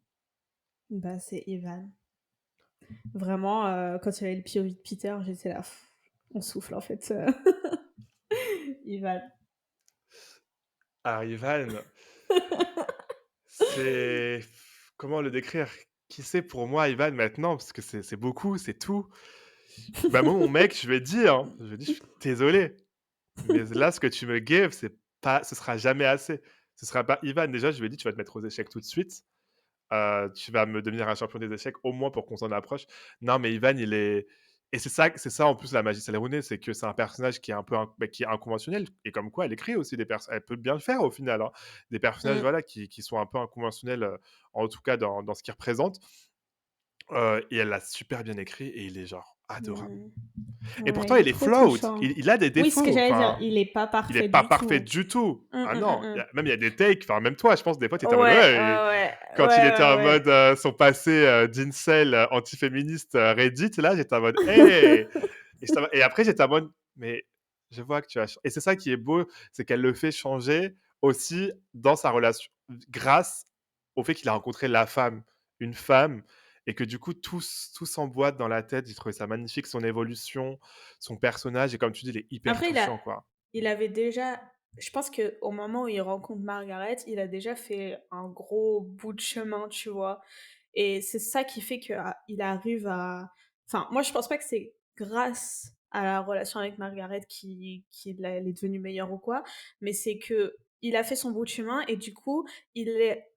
Bah, c'est Evan. Vraiment, quand il y avait le POV de Peter, j'étais là: «On souffle en fait, Evan». Ah, Ivan, c'est comment le décrire? Qui c'est pour moi Ivan maintenant? Parce que c'est beaucoup, c'est tout. Bah, moi mon mec, je lui ai dit, hein, je lui ai dit: «Je suis désolé, mais là ce que tu me gives, ce sera jamais assez. Ce sera pas Ivan». Déjà, je lui ai dit: «Tu vas te mettre aux échecs tout de suite». Tu vas me devenir un champion des échecs, au moins pour qu'on s'en approche. Non, mais Ivan, il est et c'est ça en plus la magie de Salerno, c'est que c'est un personnage qui est un peu qui est inconventionnel et comme quoi elle écrit aussi des personnages, elle peut bien le faire au final, hein. Des personnages, Mmh. voilà, qui sont un peu inconventionnels, en tout cas dans ce qu'ils représentent, et elle l'a super bien écrit et il est genre adorable. Mmh. Et Ouais, pourtant il est il est trop flawed, touchant. il a des Oui, ce que défauts, j'allais dire, enfin, il est pas il est parfait pas du parfait tout. du tout. Mmh, Ah mmh, non, mmh, mmh. il y a des takes, enfin même toi, je pense des fois tu étais en mode: Ouais, ouais, «Ouais, Ouais, ouais, Quand il était ouais, en ouais. mode, son passé, d'incel, antiféministe, Reddit, là, j'étais en mode: «Hey!» et après j'étais en mode: «Mais je vois que tu as ch» et c'est ça qui est beau, c'est qu'elle le fait changer aussi dans sa relation grâce au fait qu'il a rencontré la femme, une femme et que du coup tout s'emboîte dans la tête. J'ai trouvé ça magnifique, son évolution, son personnage et comme tu dis, il est hyper Après touchant, quoi. il avait déjà je pense qu'au moment où il rencontre Margaret, il a déjà fait un gros bout de chemin, tu vois? Et c'est ça qui fait qu'il arrive à enfin, moi, je pense pas que c'est grâce à la relation avec Margaret qu'il est devenu meilleur ou quoi, mais c'est que il a fait son bout de chemin et du coup,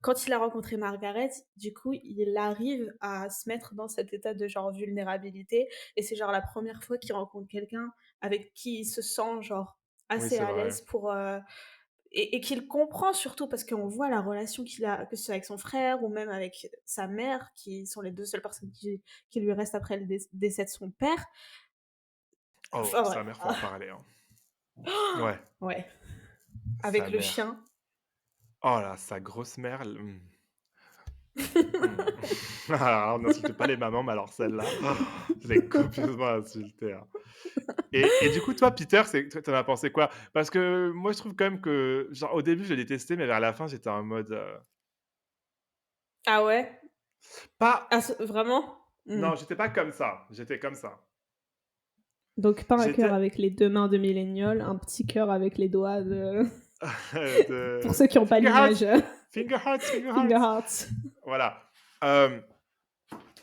quand il a rencontré Margaret, du coup, il arrive à se mettre dans cet état de, genre, vulnérabilité et c'est, genre, la première fois qu'il rencontre quelqu'un avec qui il se sent, genre, Oui, assez c'est à vrai. l'aise pour, et qu'il comprend surtout parce qu'on voit la relation qu'il a, que ce soit avec son frère ou même avec sa mère, qui sont les 2 seules personnes qui lui restent après le décès de son père. Oh, Enfin sa bref. mère, faut en parler, hein. Ouais, Ouais, sa avec le mère. chien. Oh là, sa grosse mère, Mmh. Alors n'insulte pas les mamans, mais alors celle-là, je l'ai copieusement insultée, hein. Et du coup, toi, Peter, toi, tu en as pensé quoi? Parce que moi, je trouve quand même que, genre, au début, je l'ai détesté, mais vers la fin, j'étais en mode, Ah ouais? pas Ah ce vraiment? Mmh. non, j'étais pas comme ça, j'étais comme ça. Donc pas un cœur J'étais avec les 2 mains de Millennial, un petit cœur avec les doigts de pour de ceux qui ont pas finger l'image, hearts, finger hearts, finger finger hearts. hearts. Voilà. Hem,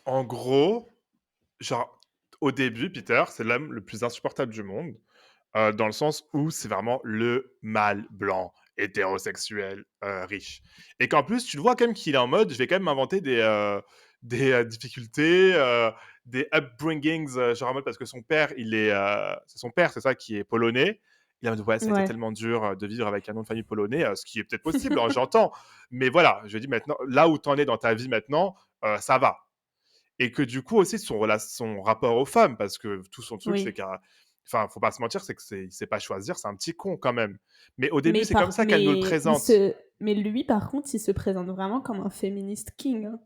En gros, genre, au début, Peter, c'est l'homme le plus insupportable du monde. Dans le sens où c'est vraiment le mâle blanc, hétérosexuel, riche. Et qu'en plus, tu le vois quand même qu'il est en mode: «Je vais quand même m'inventer des difficultés, des upbringings», genre en mode parce que son père, c'est son père, c'est ça, qui est polonais. Il est en mode: «Ouais, ça a été Ouais. tellement dur, de vivre avec un nom de famille polonais», ce qui est peut-être possible, hein, j'entends. Mais voilà, je dis maintenant, là où tu en es dans ta vie maintenant, ça va. Et que du coup aussi son rapport aux femmes, parce que tout son truc, c'est Oui. qu'à enfin, faut pas se mentir, c'est que il sait pas choisir, c'est un petit con quand même. Mais au début, c'est comme ça qu'elle nous le présente. Mais lui par contre, il se présente vraiment comme un féministe king, hein.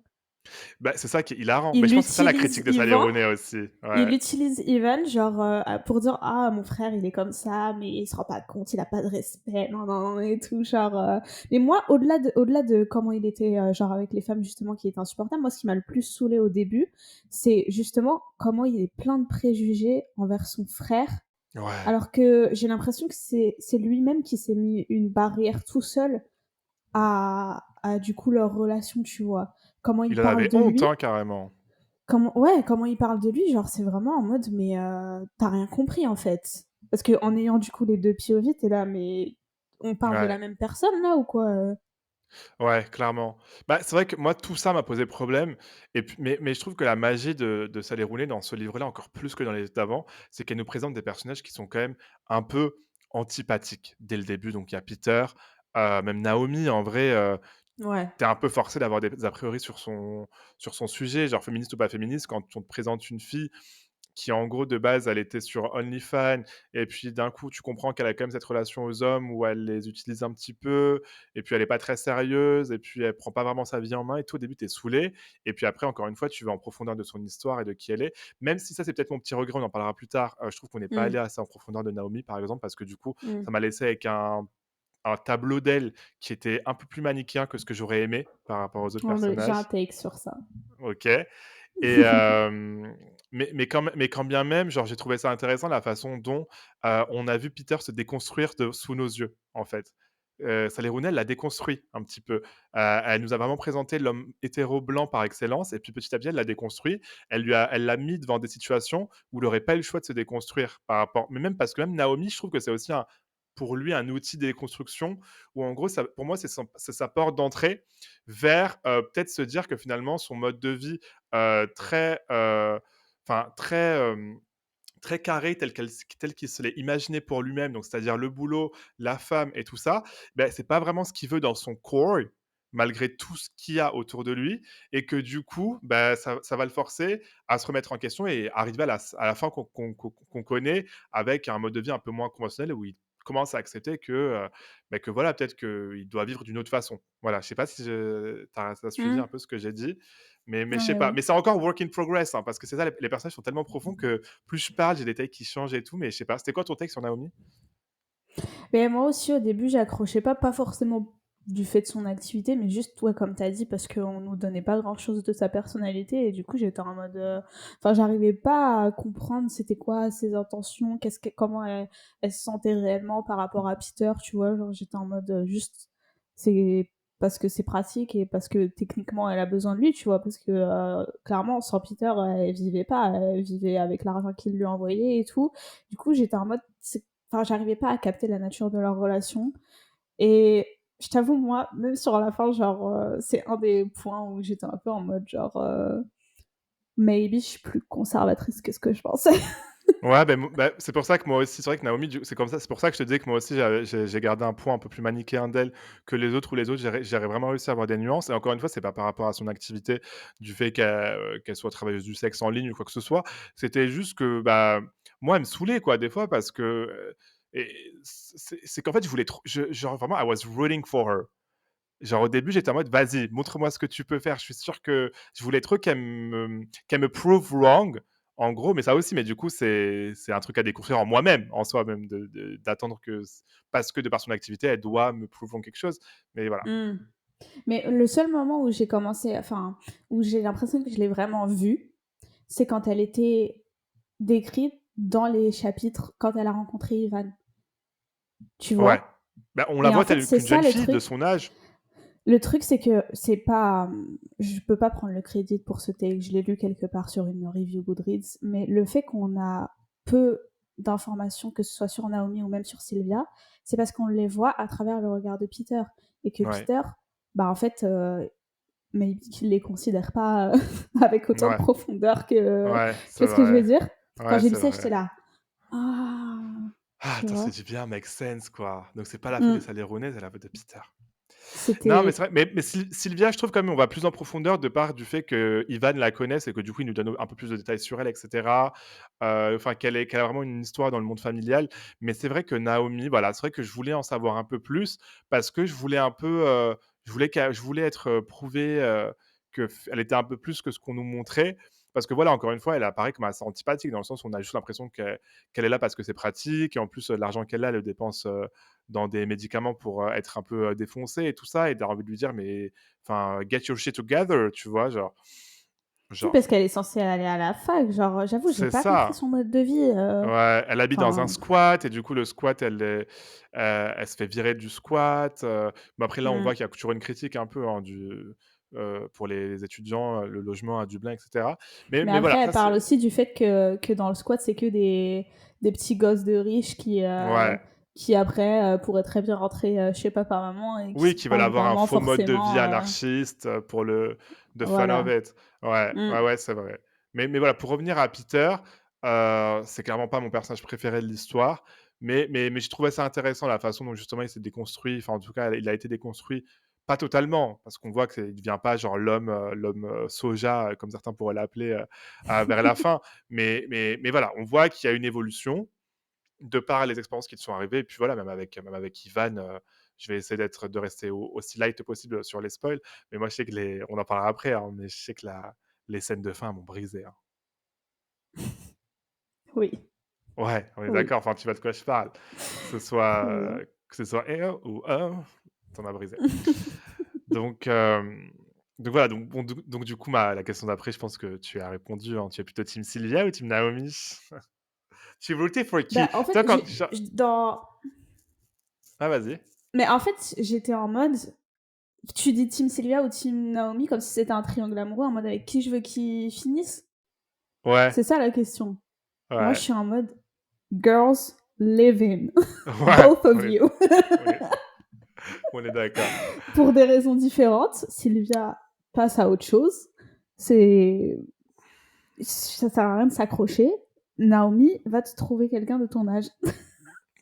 Bah, c'est ça qui est hilarant. Mais Il je pense que c'est ça la utilise critique de Sally Ivan Rooney aussi. Il Ouais. utilise Ivan, genre, pour dire: «Ah, mon frère, il est comme ça, mais il se rend pas compte, il a pas de respect, non, non, non et tout», genre, mais moi, au-delà de comment il était, genre, avec les femmes, justement, qui étaient insupportables, moi, ce qui m'a le plus saoulée au début, c'est justement comment il est plein de préjugés envers son frère, Ouais. alors que j'ai l'impression que c'est lui-même qui s'est mis une barrière tout seul à du coup, leur relation, tu vois? Comment il Il en parle avait de honte, lui. hein, carrément. Comment il parle de lui, genre, c'est vraiment en mode: «Mais, tu rien compris, en fait». Parce qu'en ayant, du coup, les 2 POV, tu es là: «Mais on parle de la Ouais. même personne, là, ou quoi?» Ouais, clairement. Bah, c'est vrai que moi, tout ça m'a posé problème et puis mais je trouve que la magie de Sally Rooney dans ce livre-là, encore plus que dans les d'avant, c'est qu'elle nous présente des personnages qui sont quand même un peu antipathiques dès le début. Donc il y a Peter, même Naomi en vrai, Ouais, tu es un peu forcé d'avoir des a priori sur son sujet, genre féministe ou pas féministe, quand on te présente une fille qui en gros de base elle était sur OnlyFans et puis d'un coup tu comprends qu'elle a quand même cette relation aux hommes où elle les utilise un petit peu et puis elle est pas très sérieuse et puis elle prend pas vraiment sa vie en main et tout. Au début tu es saoulé et puis après encore une fois tu vas en profondeur de son histoire et de qui elle est. Même si ça c'est peut-être mon petit regret, on en parlera plus tard, je trouve qu'on n'est pas mmh, allé assez en profondeur de Naomi par exemple parce que du coup mmh. ça m'a laissé avec un tableau d'elle qui était un peu plus manichéen que ce que j'aurais aimé par rapport aux autres Oh, le j'ai un personnages. take sur ça. OK. Et mais quand bien même, genre, j'ai trouvé ça intéressant la façon dont, on a vu Peter se déconstruire sous nos yeux, en fait. Sally Rooney l'a déconstruit un petit peu. Elle nous a vraiment présenté l'homme hétéro blanc par excellence et puis petit à petit, elle l'a déconstruit. Elle l'a mis devant des situations où il aurait pas eu le choix de se déconstruire par rapport mais même parce que même Naomi, je trouve que c'est aussi pour lui, un outil de déconstruction où en gros, ça pour moi, c'est sa porte d'entrée vers, peut-être se dire que finalement son mode de vie, très, enfin très, très carré tel qu'il se l'est imaginé pour lui-même, donc c'est-à-dire le boulot, la femme et tout ça, ben c'est pas vraiment ce qu'il veut dans son core, malgré tout ce qu'il y a autour de lui et que du coup, bah, ça va le forcer à se remettre en question et arriver à la fin qu'on connaît avec un mode de vie un peu moins conventionnel où il commence à accepter que voilà, peut-être qu'il doit vivre d'une autre façon. Voilà, je sais pas si tu as suivi un Mmh. peu ce que j'ai dit, mais je sais Ouais, pas. ouais. Mais c'est encore work in progress, hein, parce que c'est ça, les personnages sont tellement profonds que plus je parle, j'ai des takes qui changent et tout, mais je sais pas. C'était quoi ton take sur Naomi? Mais moi aussi, au début, j'accrochais pas forcément du fait de son activité, mais juste, ouais, comme tu as dit, parce qu'on nous donnait pas grand-chose de sa personnalité et du coup, j'étais en mode, enfin, j'arrivais pas à comprendre c'était quoi ses intentions, comment elle se sentait réellement par rapport à Peter, tu vois? Genre, j'étais en mode, juste, c'est parce que c'est pratique et parce que techniquement, elle a besoin de lui, tu vois? Parce que, clairement, sans Peter, elle vivait pas, elle vivait avec l'argent qu'il lui envoyait et tout. Du coup, j'étais en mode, c'est enfin, j'arrivais pas à capter la nature de leur relation et je t'avoue, moi, même sur la fin, genre, c'est un des points où j'étais un peu en mode genre, maybe je suis plus conservatrice que ce que je pensais. Ouais, c'est pour ça que moi aussi, c'est vrai que Naomi, c'est comme ça, c'est pour ça que je te disais que moi aussi, j'ai gardé un point un peu plus manichéen d'elle que les autres, où les autres, j'ai vraiment réussi à avoir des nuances. Et encore une fois, c'est pas par rapport à son activité, du fait qu'elle soit travailleuse du sexe en ligne ou quoi que ce soit. C'était juste que, bah, moi, elle me saoulait, quoi, des fois, parce que. Et c'est qu'en fait, je voulais trop. Genre, vraiment, I was rooting for her. Genre, au début, j'étais en mode, vas-y, montre-moi ce que tu peux faire. Je suis sûr que je voulais trop qu'elle me prove wrong, en gros, mais ça aussi, mais du coup, c'est un truc à découvrir en moi-même, en soi, même, d'attendre que, parce que de par son activité, elle doit me prove wrong quelque chose. Mais voilà. Mmh. Mais le seul moment où j'ai commencé enfin, où j'ai l'impression que je l'ai vraiment vue, c'est quand elle était décrite dans les chapitres quand elle a rencontré Ivan, tu Ouais. vois? Bah, on la Et en voit fait, telle c'est qu'une ça jeune le fille de truc. son âge. Le truc, c'est que c'est pas, je peux pas prendre le crédit pour ce take, je l'ai lu quelque part sur une review Goodreads, mais le fait qu'on a peu d'informations, que ce soit sur Naomi ou même sur Sylvia, c'est parce qu'on les voit à travers le regard de Peter et que Ouais. Peter, bah, en fait, maybe qu'il les considère pas, avec autant de Ouais. profondeur que Ouais, c'est qu'est-ce que je veux vrai. dire? Quand Ouais, j'ai lu c'est ça, j'étais vrai. là: «Ah!» Ah, tu attends, c'est vois? du bien, make sense, quoi. Donc, c'est pas la faute de Mmh. Sally Rooney, c'est la faute de Peter. Non, mais C'était c'est vrai, mais Sylvia, je trouve quand même on va plus en profondeur de part du fait que Ivan la connaisse et que du coup, il nous donne un peu plus de détails sur elle et cetera. Enfin, qu'elle a vraiment une histoire dans le monde familial. Mais c'est vrai que Naomi, voilà, c'est vrai que je voulais en savoir un peu plus parce que je voulais un peu, je voulais être, prouvé, qu'elle était un peu plus que ce qu'on nous montrait. Parce que voilà, encore une fois, elle apparaît comme assez antipathique dans le sens où on a juste l'impression qu'elle est là parce que c'est pratique et en plus, l'argent qu'elle a, elle le dépense, dans des médicaments pour, être un peu, défoncée et tout ça et tu envie de lui dire: «Mais enfin, get your shit together», tu vois? oui, Genre parce qu'elle est censée aller à la fac, genre, j'avoue, j'ai c'est pas compris ça. son mode de vie, Ouais, elle habite dans un enfin, squat et du coup, le squat, elle se fait virer du squat, mais après là, on mmh. voit qu'il y a toujours une critique un peu, hein, pour les étudiants, le logement à Dublin et cetera. Mais Mais mais après, voilà, elle ça c'est parle aussi du fait que dans le squat, c'est que des petits gosses de riches ouais. qui après, pourraient très bien rentrer, chez papa-maman et qui Oui, sont qui pas veulent avoir un vraiment faux mode de vie forcément, anarchiste, pour le the fun of voilà. it. Ouais, ouais, Mmh. ouais, c'est vrai. Mais voilà, pour revenir à Peter, c'est clairement pas mon personnage préféré de l'histoire, mais je trouvais ça intéressant la façon dont justement il s'est déconstruit, enfin en tout cas, il a été déconstruit, pas totalement, parce qu'on voit qu'il devient pas genre l'homme, soja, comme certains pourraient l'appeler, vers la fin. Mais voilà, on voit qu'il y a une évolution, de par les expériences qui te sont arrivées. Et puis voilà, même avec Ivan, je vais essayer de rester aussi light possible sur les spoils. Mais moi, je sais que on en parlera après, hein, mais je sais que les scènes de fin m'ont brisé, hein. Oui, Ouais, on est oui, d'accord. Enfin, tu vois de quoi je parle. Que ce soit, très bien. que ce soit EO ou t'en as brisé. Donc, donc voilà. Donc, bon, donc du coup, la question d'après, je pense que tu as répondu, hein. Tu es plutôt Team Sylvia ou Team Naomi? Tu votais for qui? Bah, en fait, Toi, quand. dans Ah, vas-y. mais en fait, j'étais en mode, tu dis team Sylvia ou team Naomi comme si c'était un triangle amoureux, en mode avec qui je veux qu'ils finissent? Ouais, C'est ça la question. Moi, je ouais, suis en mode girls live in, ouais. both of you. On est on est d'accord. Pour des raisons différentes, Sylvia passe à autre chose. C'est ça sert à rien de s'accrocher. Naomi va te trouver quelqu'un de ton âge.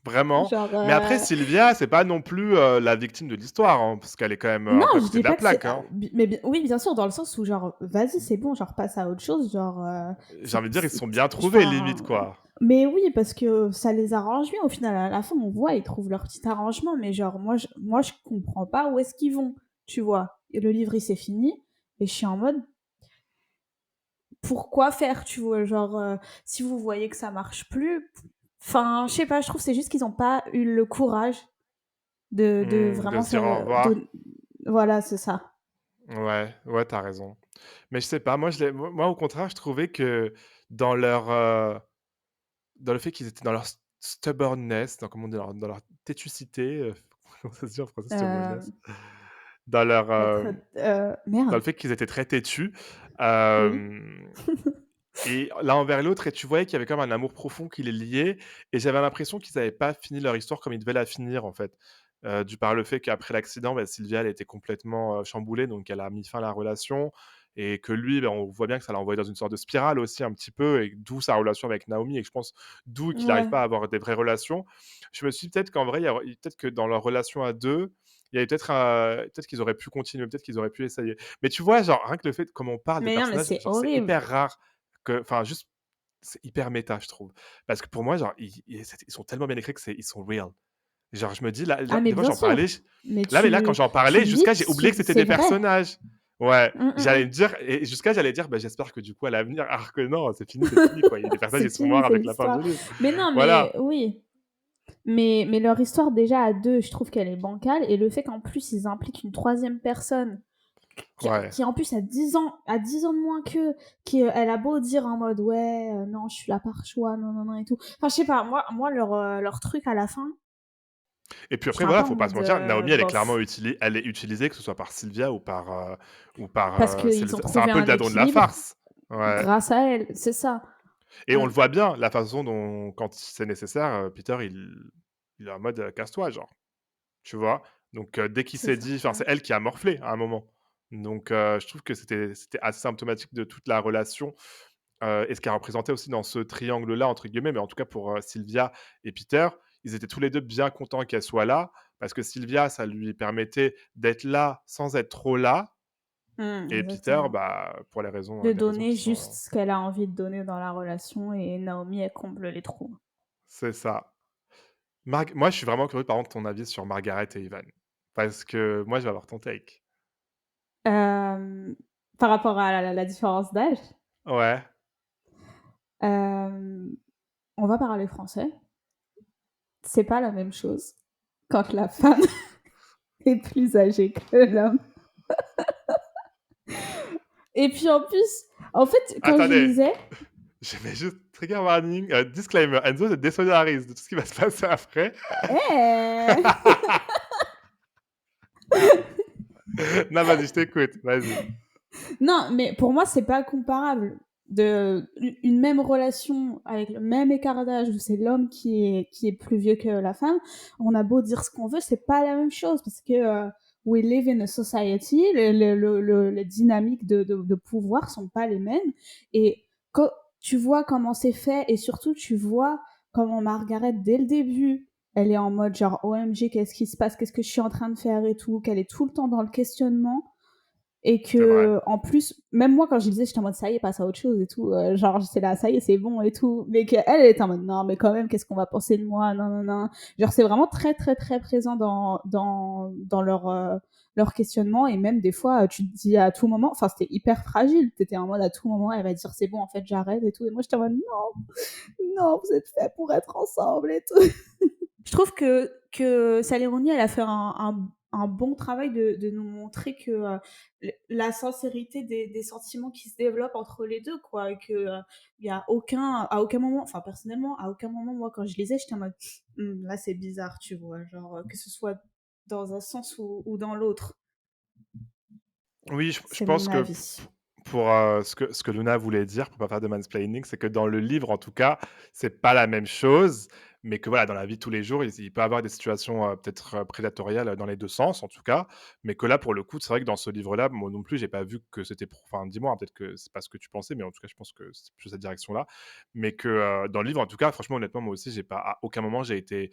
Vraiment. Genre, Mais après, Sylvia, c'est pas non plus, la victime de l'histoire, hein, parce qu'elle est quand même, non, un peu à je côté dis de la pas que c'est, plaque, hein. mais oui, bien sûr, dans le sens où genre, vas-y, c'est bon, genre passe à autre chose, genre, J'ai envie de dire, ils se sont bien trouvés limite, enfin, quoi. Mais oui, parce que ça les arrange bien au final. À la fin, on voit, ils trouvent leur petit arrangement, mais genre moi je comprends pas où est-ce qu'ils vont, tu vois? Et le livre, il s'est fini et je suis en mode: «Pourquoi faire?» tu vois? Genre, si vous voyez que ça marche plus, enfin, je sais pas, je trouve que c'est juste qu'ils ont pas eu le courage de De vraiment se dire faire, au revoir. de voilà, c'est ça. Ouais, ouais, tu raison. Mais je sais pas, moi au contraire, je trouvais que dans leur, dans le fait qu'ils étaient dans leur stubbornness, dans comment on dit? Dans leur tétucité, comment ça se dit en français stubbornness? Hem, Dans leur, être, dans le merde, fait qu'ils étaient très têtus, oui. hem et l'un envers l'autre et tu voyais qu'il y avait comme un amour profond qui les liait et j'avais l'impression qu'ils n'avaient pas fini leur histoire comme ils devaient la finir, en fait. Du par le fait qu'après l'accident, bah, Sylvia, elle était complètement, chamboulée, donc elle a mis fin à la relation et que lui, bah, on voit bien que ça l'a envoyé dans une sorte de spirale aussi un petit peu et d'où sa relation avec Naomi et que je pense d'où qu'il n'arrive Ouais, pas à avoir des vraies relations. Je me suis dit peut-être qu'en vrai, peut-être que dans leur relation à 2, il y avait peut-être, peut-être qu'ils auraient pu continuer, peut-être qu'ils auraient pu essayer. Mais tu vois, genre, rien que le fait comment on parle des mais non, mais personnages, c'est genre, c'est horrible. hyper rare enfin, juste, c'est hyper méta, je trouve. Parce que pour moi, genre, ils sont tellement bien écrits que ils sont real. Genre, je me dis, là, Ah mais des fois, bien j'en parlais, sûr, mais mais là, quand j'en tu parlais, lis jusqu'à, j'ai oublié que c'était c'est des vrai. personnages. Ouais, Mmh, mmh j'allais mh. me dire, et jusqu'à, j'allais dire, bah, j'espère que du coup, à l'avenir, alors que non, c'est fini, quoi. Il y a des personnages, C'est ils sont fini, morts c'est avec la fin l'histoire. du livre. Mais non, mais Voilà. oui, mais leur histoire déjà à 2, je trouve qu'elle est bancale et le fait qu'en plus ils impliquent une troisième personne Ouais. qui en plus a 10 ans de moins qu'eux, qui, elle a beau dire en mode: «Ouais, non, je suis là par choix, non, non, non et tout». Enfin, je sais pas, moi leur truc à la fin, Et puis après, j'étais un peu voilà, en faut pas se mode, mentir, Naomi, elle est clairement bof. elle est utilisée, que ce soit par Sylvia ou par, Parce c'est qu'ils ont un trouvé peu le un dindon de la équilibre farce. Ouais. grâce à elle, c'est ça. Et on Mmh, le voit bien, la façon dont, quand c'est nécessaire, Peter, il est en mode, «Casse-toi», genre, tu vois? Donc dès qu'il c'est s'est ça, dit, enfin, ouais. c'est elle qui a morflé à un moment. Donc je trouve que c'était assez symptomatique de toute la relation, et ce qu'elle représentait aussi dans ce «triangle-là» entre guillemets, mais en tout cas pour, Sylvia et Peter, ils étaient tous les 2 bien contents qu'elle soit là, parce que Sylvia, ça lui permettait d'être là sans être trop là et Peter, Exactement. bah, pour De les raisons donner qui juste sont ce qu'elle a envie de donner dans la relation et Naomi, elle comble les trous. c'est ça. Moi, je suis vraiment curieux, par contre, de ton avis sur Margaret et Ivan. Parce que moi, je vais avoir ton take. Hem, Par rapport à la différence d'âge, Ouais. hem, on va parler français. C'est pas la même chose quand la femme est plus âgée que l'homme. Et puis en plus, en fait, quand je Attendez, lisais je vais juste trigger warning, disclaimer, Enzo se désolidarise de tout ce qui va se passer après. eh! Non, vas-y, je t'écoute, vas-y. Non, mais pour moi, c'est pas comparable. Une même relation avec le même écart d'âge où c'est l'homme qui est plus vieux que la femme, on a beau dire ce qu'on veut, c'est pas la même chose parce que we live in a society, les dynamiques de pouvoir sont pas les mêmes. Et quand tu vois comment c'est fait et surtout tu vois comment Margaret, dès le début, elle est en mode genre OMG, qu'est-ce qui se passe, qu'est-ce que je suis en train de faire et tout, qu'elle est tout le temps dans le questionnement et C'est vrai. que en plus, même moi quand je disais, j'étais en mode ça y est, passe à autre chose et tout, genre j'étais là, ça y est, c'est bon et tout, mais qu'elle elle était en mode non, mais quand même, qu'est-ce qu'on va penser de moi, non, non, non. Genre c'est vraiment très, très, très présent dans leur questionnement et même des fois, tu te dis à tout moment, enfin c'était hyper fragile, t'étais en mode à tout moment, elle va dire c'est bon, en fait j'arrête et tout, et moi j'étais en mode non, non, vous êtes faits pour être ensemble et tout. Je trouve que Sally Rooney, elle a fait un bon travail de nous montrer que la sincérité des sentiments qui se développent entre les deux, quoi. Et que il y a à aucun moment, enfin personnellement, à aucun moment, moi, quand je lisais, j'étais en mode là, c'est bizarre, tu vois. Genre, que ce soit dans un sens ou dans l'autre. Oui, je C'est mon pense que avis. pour, ce que Luna voulait dire, pour pas faire de mansplaining, c'est que dans le livre, en tout cas, c'est pas la même chose, mais que voilà, dans la vie de tous les jours, il peut y avoir des situations, peut-être, prédatoriales, dans les 2 sens, en tout cas, mais que là, pour le coup, c'est vrai que dans ce livre-là, moi non plus, j'ai pas vu que c'était enfin, dis-moi, hein, peut-être que c'est pas ce que tu pensais, mais en tout cas, je pense que c'est plus cette direction-là, mais que, dans le livre, en tout cas, franchement, honnêtement, moi aussi, j'ai pas à aucun moment, j'ai été,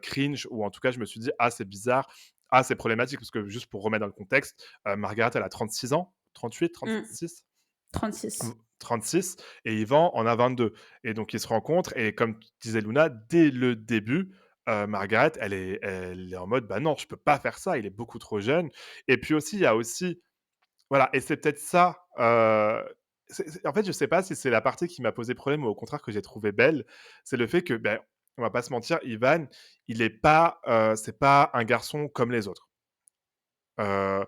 cringe ou en tout cas, je me suis dit: «Ah, c'est bizarre. Ah, c'est problématique», parce que juste pour remettre dans le contexte, Margaret, elle a 36 ans, 38, Mmh. 36? 36. 36 et Yvan en a 22 et donc ils se rencontrent et comme disait Luna, dès le début, Margaret, elle est en mode: «Bah non, je peux pas faire ça, il est beaucoup trop jeune» et puis aussi, il y a aussi voilà et c'est peut-être ça, c'est en fait, je sais pas si c'est la partie qui m'a posé problème ou au contraire que j'ai trouvé belle. C'est le fait que, beh, on va pas se mentir, Ivan, il est pas, c'est pas un garçon comme les autres. Heu,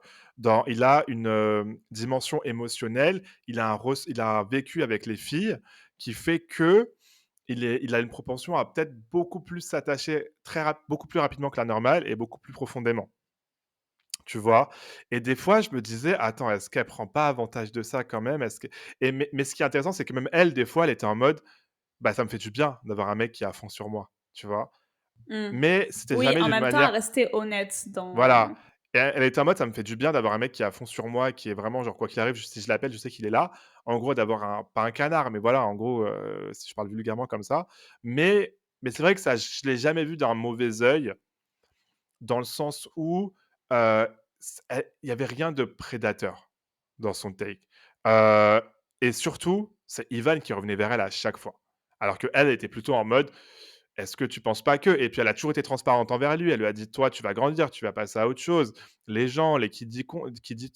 il a une, dimension émotionnelle, il a un vécu avec les filles qui fait que il a une propension à peut-être beaucoup plus s'attacher beaucoup plus rapidement que la normale et beaucoup plus profondément, tu vois? Et des fois, je me disais: «Attends, est-ce qu'elle prend pas avantage de ça quand même? Est-ce que» et mais ce qui est intéressant, c'est que même elle, des fois, elle était en mode: «Bah, ça me fait du bien d'avoir un mec qui est à fond sur moi», tu vois? Mmh. Mais c'était Oui, jamais en d'une même temps, manière rester honnête voilà dans et elle était en mode: «Ça me fait du bien d'avoir un mec qui est à fond sur moi, qui est vraiment genre quoi qu'il arrive, si je l'appelle, je sais qu'il est là». En gros, d'avoir un pas un canard, mais voilà, en gros, si je parle vulgairement comme ça. Mais c'est vrai que ça, je l'ai jamais vu d'un mauvais œil, dans le sens où, il y avait rien de prédateur dans son take. Heu et surtout, c'est Ivan qui revenait vers elle à chaque fois. Alors qu'elle, elle était plutôt en mode: «Est-ce que tu penses pas que?» et puis elle a toujours été transparente envers lui. Elle lui a dit: «Toi, tu vas grandir, tu vas passer à autre chose. Les gens, les qui dit qui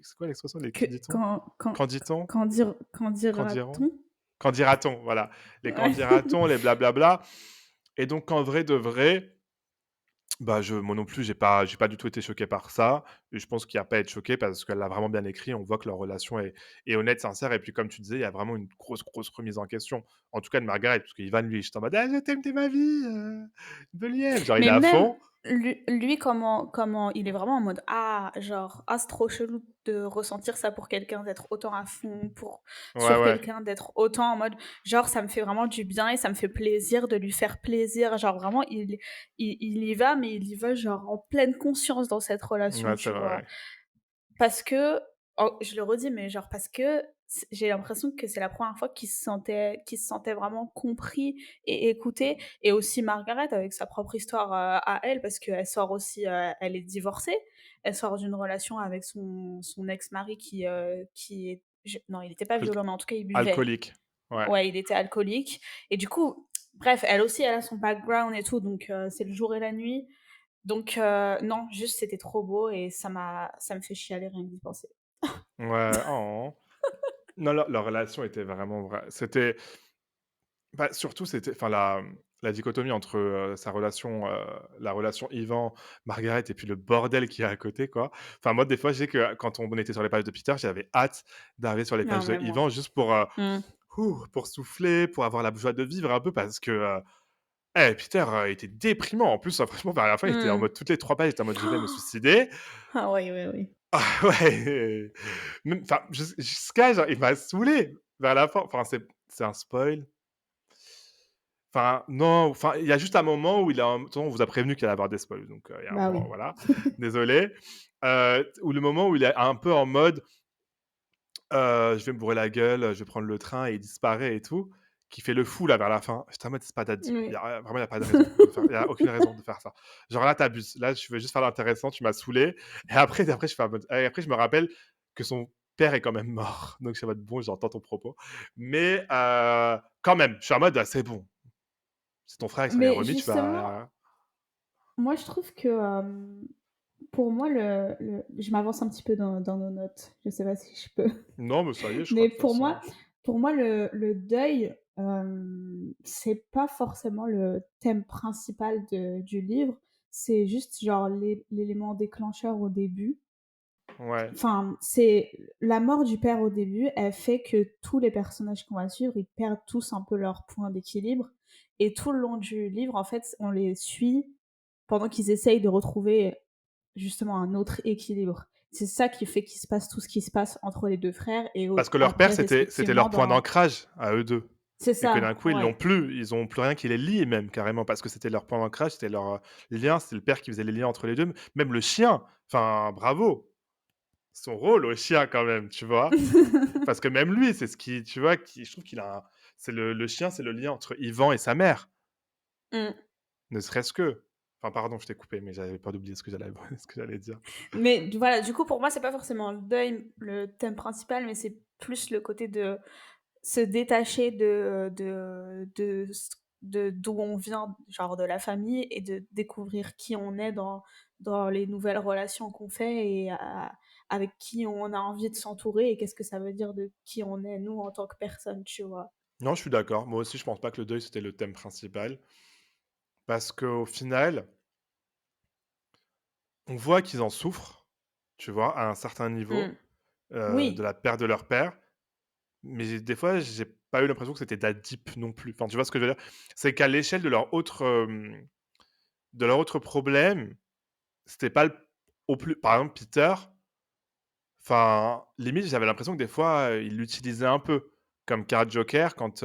c'est quoi l'expression? Les que qui dit-on? Quand dit-on? quand Quand diront? dira-t-on? Quand dira-t-on? Voilà, les quand Ouais. dira-t-on, les blablabla et donc en vrai de vrai, bah, moi non plus, j'ai pas du tout été choqué par ça et je pense qu'il y a pas à être choqué parce qu'elle l'a vraiment bien écrit. On voit que leur relation est honnête, sincère et puis comme tu disais, il y a vraiment une grosse, grosse remise en question. En tout cas de Margaret, parce qu'Ivan, lui, j'étais en mode: «Ah, je t'aime, tu ma vie, de lièvre». Genre il est Mais à même fond. lui comment il est vraiment en mode: «Ah, genre, ah, c'est trop chelou de ressentir ça pour quelqu'un, d'être autant à fond Ouais, sur ouais. quelqu'un, d'être autant en mode, genre, ça me fait vraiment du bien et ça me fait plaisir de lui faire plaisir». Genre vraiment il y va, mais il y va genre en pleine conscience dans cette relation, Ouais, c'est tu vrai, vois? ouais. Parce que je le redis, mais genre parce que j'ai l'impression que c'est la première fois qu'il se sentait vraiment compris et écouté et aussi Margaret avec sa propre histoire, à elle parce qu'elle sort aussi, elle est divorcée. Elle sort d'une relation avec son ex-mari qui est non, il était pas Alc violent, mais en tout cas, il buvait. alcoolique. Ouais. Ouais, il était alcoolique et du coup, bref, elle aussi, elle a son background et tout, donc c'est le jour et la nuit. Donc non, juste c'était trop beau et ça me fait chialer rien que d'y penser. Ouais, oh. Non, leur relation était vraiment c'était bah, surtout, c'était enfin la dichotomie entre, la relation Ivan, Margaret et puis le bordel qu'il y a à côté, quoi. Enfin, moi, des fois, je sais que quand on était sur les pages de Peter, j'avais hâte d'arriver sur les Non, pages de mais moi. Ivan juste pour, Mmh. pour souffler, pour avoir la joie de vivre un peu parce que, Peter, il était déprimant. En plus, franchement, vers la fin, il était en Mmh. mode toutes les 3 pages, il était en mode: «Je vais me suicider». Ah oui, oui, oui. Ouais, même enfin, jusqu'à genre, il m'a saoulé vers la fin. Enfin, c'est un spoil? Enfin, non, enfin, il y a juste un moment où il a un de toute façon, on vous a prévenu qu'il allait y avoir des spoils, donc il y a un Bah oui. moment, voilà, désolé. Où le moment où il est un peu en mode, «Je vais me bourrer la gueule, je vais prendre le train» et il disparaît et tout, qui fait le fou là vers la fin. J'étais en mode: «C'est pas daddy». Oui. Vraiment, il y a pas de raison de faire il y a aucune raison de faire ça. Genre là, tu abuses. Là, tu veux juste faire l'intéressant, tu m'as saoulé et après je fais en mode et après je me rappelle que son père est quand même mort, donc je suis en mode: «Bon, j'entends ton propos», mais quand même, je suis en mode: «Ah, c'est bon, c'est ton frère, il s'en est Mais remis, tu justement, vas». moi je trouve que, pour moi je m'avance un petit peu dans nos notes, je sais pas si je peux. Non, mais ça y est, je crois Mais de toute façon. pour moi le deuil, c'est pas forcément le thème principal du livre, c'est juste genre l'élément déclencheur au début. Ouais, Enfin, c'est la mort du père au début, elle fait que tous les personnages qu'on va suivre, ils perdent tous un peu leur point d'équilibre et tout le long du livre, en fait, on les suit pendant qu'ils essayent de retrouver justement un autre équilibre. C'est ça qui fait qu'il se passe tout ce qui se passe entre les 2 frères et parce que leur père, après c'était leur respectivement point dans d'ancrage à eux 2 c'est et que d'un ça, coup, ils l'ont ouais. plus. Ils ont plus rien qui les lie même carrément parce que c'était leur point d'ancrage, c'était leur, lien, c'était le père qui faisait les liens entre les 2. Même le chien, enfin bravo, son rôle au chien quand même, tu vois? Parce que même lui, c'est ce qui tu vois, qui je trouve qu'il a un c'est le chien, c'est le lien entre Ivan et sa mère, Mmh. ne serait-ce que. Enfin, pardon, je t'ai coupé, mais j'avais peur d'oublier ce que j'allais ce que j'allais dire. Mais voilà, du coup, pour moi, c'est pas forcément le deuil, le thème principal, mais c'est plus le côté de se détacher de d'où on vient, genre de la famille et de découvrir qui on est dans les nouvelles relations qu'on fait et avec qui on a envie de s'entourer et qu'est-ce que ça veut dire de qui on est, nous, en tant que personne, tu vois? Non, je suis d'accord. Moi aussi, je pense pas que le deuil, c'était le thème principal parce qu'au final, on voit qu'ils en souffrent, tu vois, à un certain Mmh. niveau, de Oui, la perte de leur père, mais des fois, j'ai pas eu l'impression que c'était de la deep non plus. Enfin, tu vois ce que je veux dire? C'est qu'à l'échelle de leur autre problème, c'était pas le au plus par exemple, Peter. Enfin, limite, j'avais l'impression que des fois, il l'utilisait un peu, comme carte joker quand,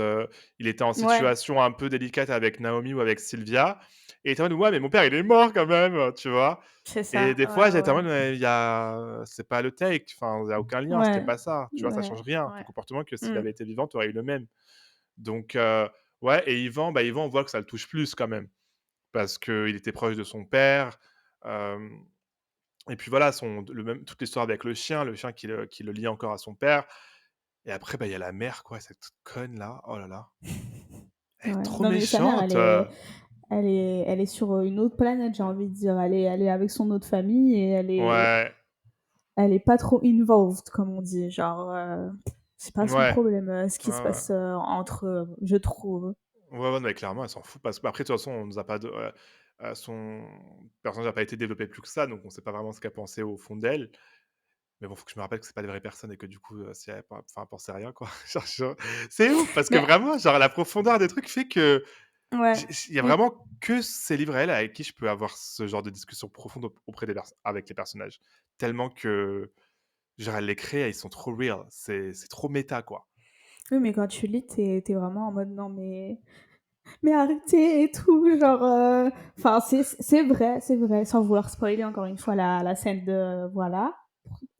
il était en ouais, situation un peu délicate avec Naomi ou avec Sylvia et il était en mode: «Ouais, mais mon père, il est mort quand même», tu vois? c'est Et ça, des fois, ouais, j'étais en ouais. mode: «Mais il y a c'est pas le take, enfin, il y a aucun lien, c'était Ouais, pas ça», tu vois? Ça ouais, change rien. Ton ouais. comportement que s'il Mmh. avait été vivant, tu aurais eu le même. Donc ouais et Yvan, on voit que ça le touche plus quand même parce qu'il était proche de son père, hem et puis voilà, le même toute l'histoire avec le chien qui le lie encore à son père et après, bah, il y a la mère quoi, cette conne là, oh là là, elle est Ouais. trop Non, mais sa mère, méchante, elle est sur, une autre planète, j'ai envie de dire. Elle est avec son autre famille et ouais, elle est pas trop involved comme on dit. Genre, c'est pas ouais, son ouais, problème, ce qui se ouais. passe, entre eux, je trouve. Ouais, ouais, mais clairement, elle s'en fout parce qu'après de toute façon, on nous a pas de son personnage n'a pas été développé plus que ça, donc on sait pas vraiment ce qu'elle pensait au fond d'elle. Mais bon, faut que je me rappelle que c'est pas des vraies personnes et que du coup, si elle pen enfin, elle pensait rien quoi. Genre c'est ouf parce que Mais vraiment, genre la profondeur des trucs fait que ouais. il y a Mmh. vraiment que ces livres à elle avec qui je peux avoir ce genre de discussion profonde auprès des avec les personnages. Tellement que, genre elle les crée, ils sont trop real, c'est trop méta quoi. Oui, mais quand tu lis, tu es vraiment en mode: «Non mais arrêtez et tout», genre, enfin, c'est vrai, sans vouloir spoiler encore une fois la scène de voilà.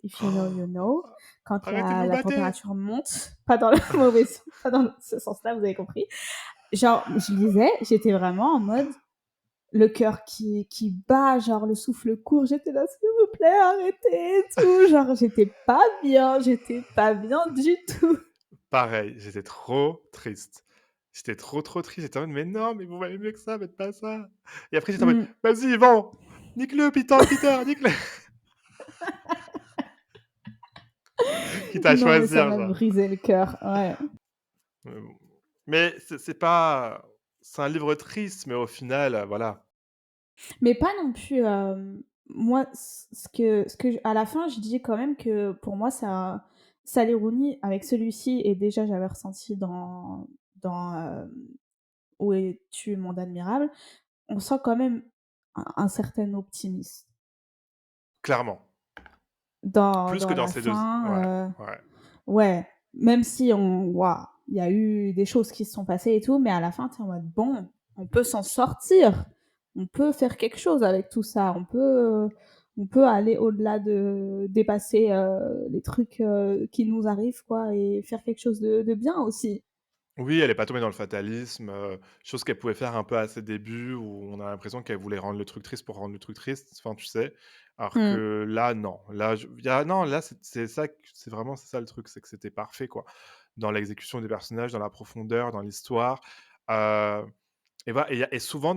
If you know, you know. Quand Arrêtez de la vous la battre! température monte, pas dans le mauvais sens, pas dans ce sens-là, vous avez compris. Genre, je lisais, j'étais vraiment en mode, le cœur qui bat, genre le souffle court, j'étais là: «S'il vous plaît, arrêtez et tout», genre j'étais pas bien du tout. Pareil, j'étais trop triste. J'étais trop, trop triste. J'étais en mode: «Mais non, mais vous valez mieux que ça, faites pas ça» et après j'étais en mode: Mmh. «Vas-y Yvan, nique-le Peter, nique-le!» Quitte à Non, mais ça choisir m'a genre. brisé le cœur, ouais. Bon. Mais c'est pas c'est un livre triste, mais au final, voilà. Mais pas non plus, moi, ce que à la fin, je dis quand même que pour moi, ça l'ironie avec celui-ci et déjà j'avais ressenti dans, Où es-tu mon admirable, on sent quand même un certain optimisme Clairement. Plus que dans dans la ces 2. Ouais, fin, ouais. ouais, même si il y a eu des choses qui se sont passées et tout, mais à la fin, tu es en mode: «Bon, on peut s'en sortir, on peut faire quelque chose avec tout ça, on peut aller au-delà de dépasser, les trucs, qui nous arrivent quoi et faire quelque chose de bien aussi». Oui, elle est pas tombée dans le fatalisme, chose qu'elle pouvait faire un peu à ses débuts où on a l'impression qu'elle voulait rendre le truc triste pour rendre le truc triste, enfin, tu sais? Alors Mmh. que là, non. Là, je il y a non, là, c'est ça q c'est vraiment c'est ça le truc, c'est que c'était parfait, quoi. Dans l'exécution des personnages, dans la profondeur, dans l'histoire, heu et voilà et souvent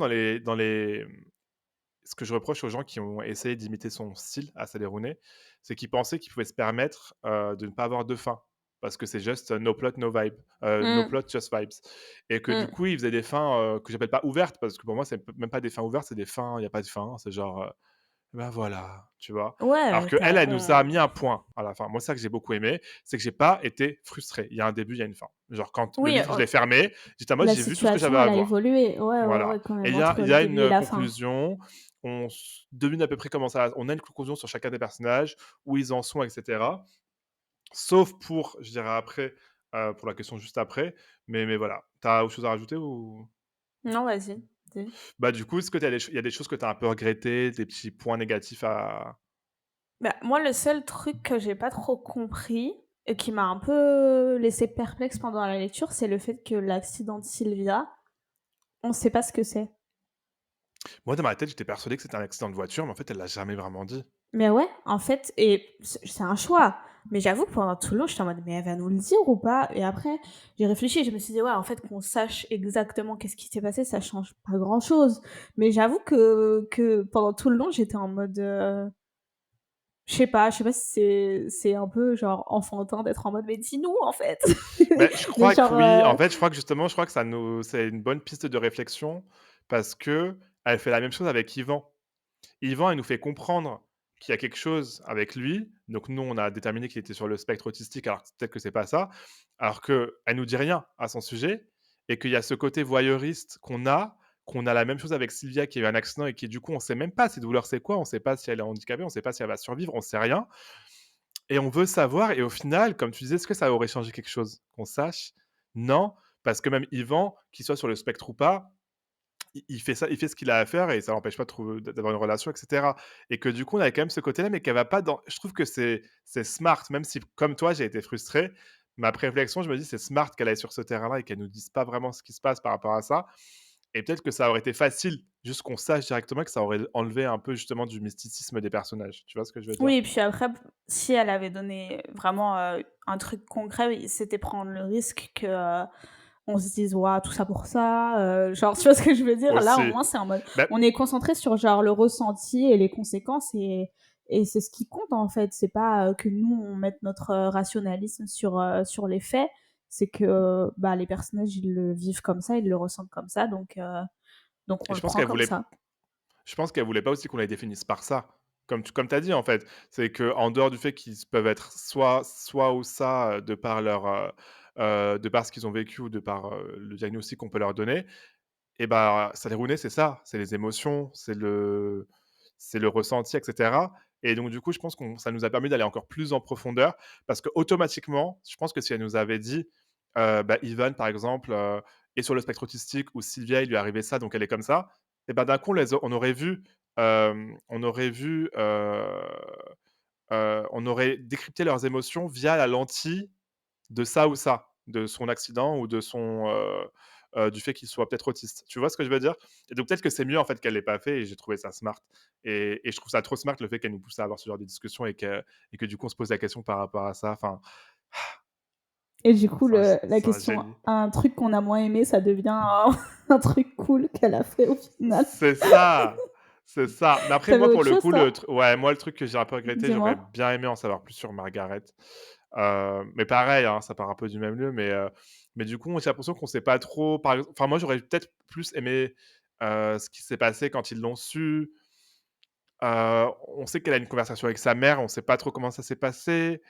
ce que je reproche aux gens qui ont essayé d'imiter son style à Sally Rooney, c'est qu'ils pensaient qu'ils pouvaient se permettre, de ne pas avoir de fin. Parce que c'est juste, no plot, no vibe, no Mmh. plot, just vibes et que du Mmh. coup, ils faisaient des fins, que j'appelle pas ouvertes parce que pour moi, c'est même pas des fins ouvertes, c'est des fins il y a pas de fin. C'est genre, bah, voilà, tu vois? Alors Ouais, qu'elle, tu elle nous a mis un point à la fin. Moi, c'est ça que j'ai beaucoup aimé, c'est que j'ai pas été frustré. Il y a un début, il y a une fin. Genre quand le oui, livre, je l'ai fermé, j'étais en mode: la «J'ai vu tout ce que j'avais situation, à elle a voir». évolué. Ouais, ouais, Voilà ouais, quand et même, entre il y le a début et une, la fin. conclusion, devine à peu près comment ça on a une conclusion sur chacun des personnages, où ils en sont et cetera. Sauf pour, je dirais après, pour la question juste après, mais voilà. Tu as autre chose à rajouter ou? Non, vas-y, dis. Bah, du coup, est-ce que tu as il y a des choses que tu as un peu regrettées, des petits points négatifs à Bah, moi, le seul truc que j'ai pas trop compris et qui m'a un peu laissé perplexe pendant la lecture, c'est le fait que l'accident de Sylvia, on sait pas ce que c'est. Moi, dans ma tête, j'étais persuadé que c'était un accident de voiture, mais en fait, elle l'a jamais vraiment dit. Mais ouais, en fait et c'est un choix. Mais j'avoue que pendant tout le long, j'étais en mode: «Mais elle va nous le dire ou pas?» et après, j'ai réfléchi et je me suis dit: «Ouais, en fait, qu'on sache exactement qu'est-ce qui s'est passé, ça change pas grand-chose». Mais j'avoue que pendant tout le long, j'étais en mode, je sais pas si c'est un peu genre enfantin d'être en mode: «Mais dis-nous en fait!» Beh, je Mais crois que genre, oui. En fait, je crois que justement, je crois que ça nous c'est une bonne piste de réflexion parce qu'elle fait la même chose avec Yvan. Yvan, il nous fait comprendre qu'il y a quelque chose avec lui. Donc nous, on a déterminé qu'il était sur le spectre autistique, alors que peut-être que c'est pas ça. Alors qu'elle nous dit rien à son sujet et qu'il y a ce côté voyeuriste qu'on a la même chose avec Sylvia qui a eu un accident et qui du coup, on sait même pas ses douleurs c'est quoi, on sait pas si elle est handicapée, on sait pas si elle va survivre, on sait rien et on veut savoir et au final, comme tu disais, est-ce que ça aurait changé quelque chose qu'on sache? Non, parce que même Yvan, qu'il soit sur le spectre ou pas, il fait ça, il fait ce qu'il a à faire et ça l'empêche pas de trouver d'avoir une relation et cetera et que du coup, on a quand même ce côté-là, mais qu'elle va pas dans je trouve que c'est smart, même si comme toi, j'ai été frustré. Mais après réflexion, je me dis: «C'est smart qu'elle aille sur ce terrain-là et qu'elle nous dise pas vraiment ce qui se passe par rapport à ça» et peut-être que ça aurait été facile, juste qu'on sache directement, que ça aurait enlevé un peu justement du mysticisme des personnages. Tu vois ce que je veux dire? oui et puis après, si elle avait donné vraiment, un truc concret, oui, c'était prendre le risque que, on se dise: «Waouh, tout ça pour ça», genre, tu vois ce que je veux dire? Là, au Aussi. moins, c'est en mode Bah, on est concentré sur, genre, le ressenti et les conséquences et c'est ce qui compte, en fait. C'est pas, que nous, on mette notre, rationalisme sur les faits. C'est que, bah, les personnages, ils le vivent comme ça, ils le ressentent comme ça, donc on et le prend comme ça. je pense qu'elle voulait pas aussi qu'on les définisse par ça. Comme tu as dit, en fait. C'est qu'en dehors du fait qu'ils peuvent être soit ou ça, de par ce qu'ils ont vécu ou de par, le diagnostic qu'on peut leur donner et bah, Saleh c'est ça, c'est les émotions, c'est le ressenti et cetera et donc du coup, je pense qu'on ça nous a permis d'aller encore plus en profondeur parce qu'automatiquement, je pense que si elle nous avait dit, bah, Ivan, par exemple, est sur le spectre autistique ou Sylvia, il lui est arrivé ça, donc elle est comme ça et bah, d'un coup, on aurait vu, on aurait décrypté leurs émotions via la lentille de ça ou ça, de son accident ou de du fait qu'il soit peut-être autiste. Tu vois ce que je veux dire? Et donc peut-être que c'est mieux en fait qu'elle l'ait pas fait et j'ai trouvé ça smart et je trouve ça trop smart le fait qu'elle nous pousse à avoir ce genre de discussion et que du coup on se pose la question par rapport à ça. Enfin, Et du coup, la c'est un question génie. un truc qu'on a moins aimé, ça devient un truc cool qu'elle a fait au final. C'est ça! C'est ça. Mais après Tu avais moi pour autre le chose, coup, toi? ouais, moi le truc que j'ai un peu regretté, j'aurais Dis-moi. bien aimé en savoir plus sur Margaret. Mais pareil, hein, ça part un peu du même lieu, mais du coup, j'ai l'impression qu'on sait pas trop enfin moi j'aurais peut-être plus aimé, ce qui s'est passé quand ils l'ont su. On sait qu'elle a une conversation avec sa mère, on sait pas trop comment ça s'est passé.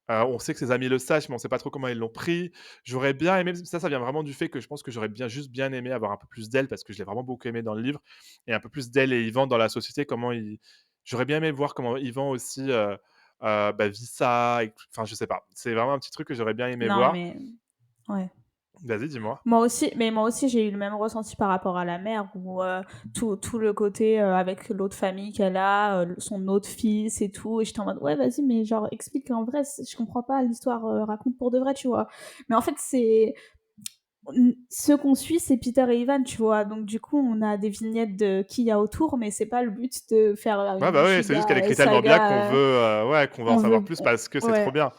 On sait que ses amis le sachent, mais on sait pas trop comment ils l'ont pris. J'aurais bien aimé ça vient vraiment du fait que je pense que j'aurais bien aimé avoir un peu plus d'elle parce que je l'ai vraiment beaucoup aimé dans le livre et un peu plus d'elle et Yvan dans la société, comment ils j'aurais bien aimé voir comment Yvan aussi, bah, vit ça et enfin je sais pas. C'est vraiment un petit truc que j'aurais bien aimé Non, voir. mais ouais. Vas-y, dis-moi? Moi aussi, j'ai eu le même ressenti par rapport à la mère où, tout le côté, avec l'autre famille qu'elle a, son autre fils et tout et j'étais en mode: «Ouais, vas-y, mais genre explique en vrai, je comprends pas l'histoire, raconte pour de vrai», tu vois? Mais en fait, ceux qu'on suit, c'est Peter et Ivan, tu vois? Donc du coup, on a des vignettes de qui il y a autour, mais c'est pas le but de faire, Ouais, une bah, ouais, c'est juste qu'elle giga, écrit tellement bien qu'on saga, veut, ouais, qu'on veut en on savoir veut plus parce que c'est trop ouais, bien.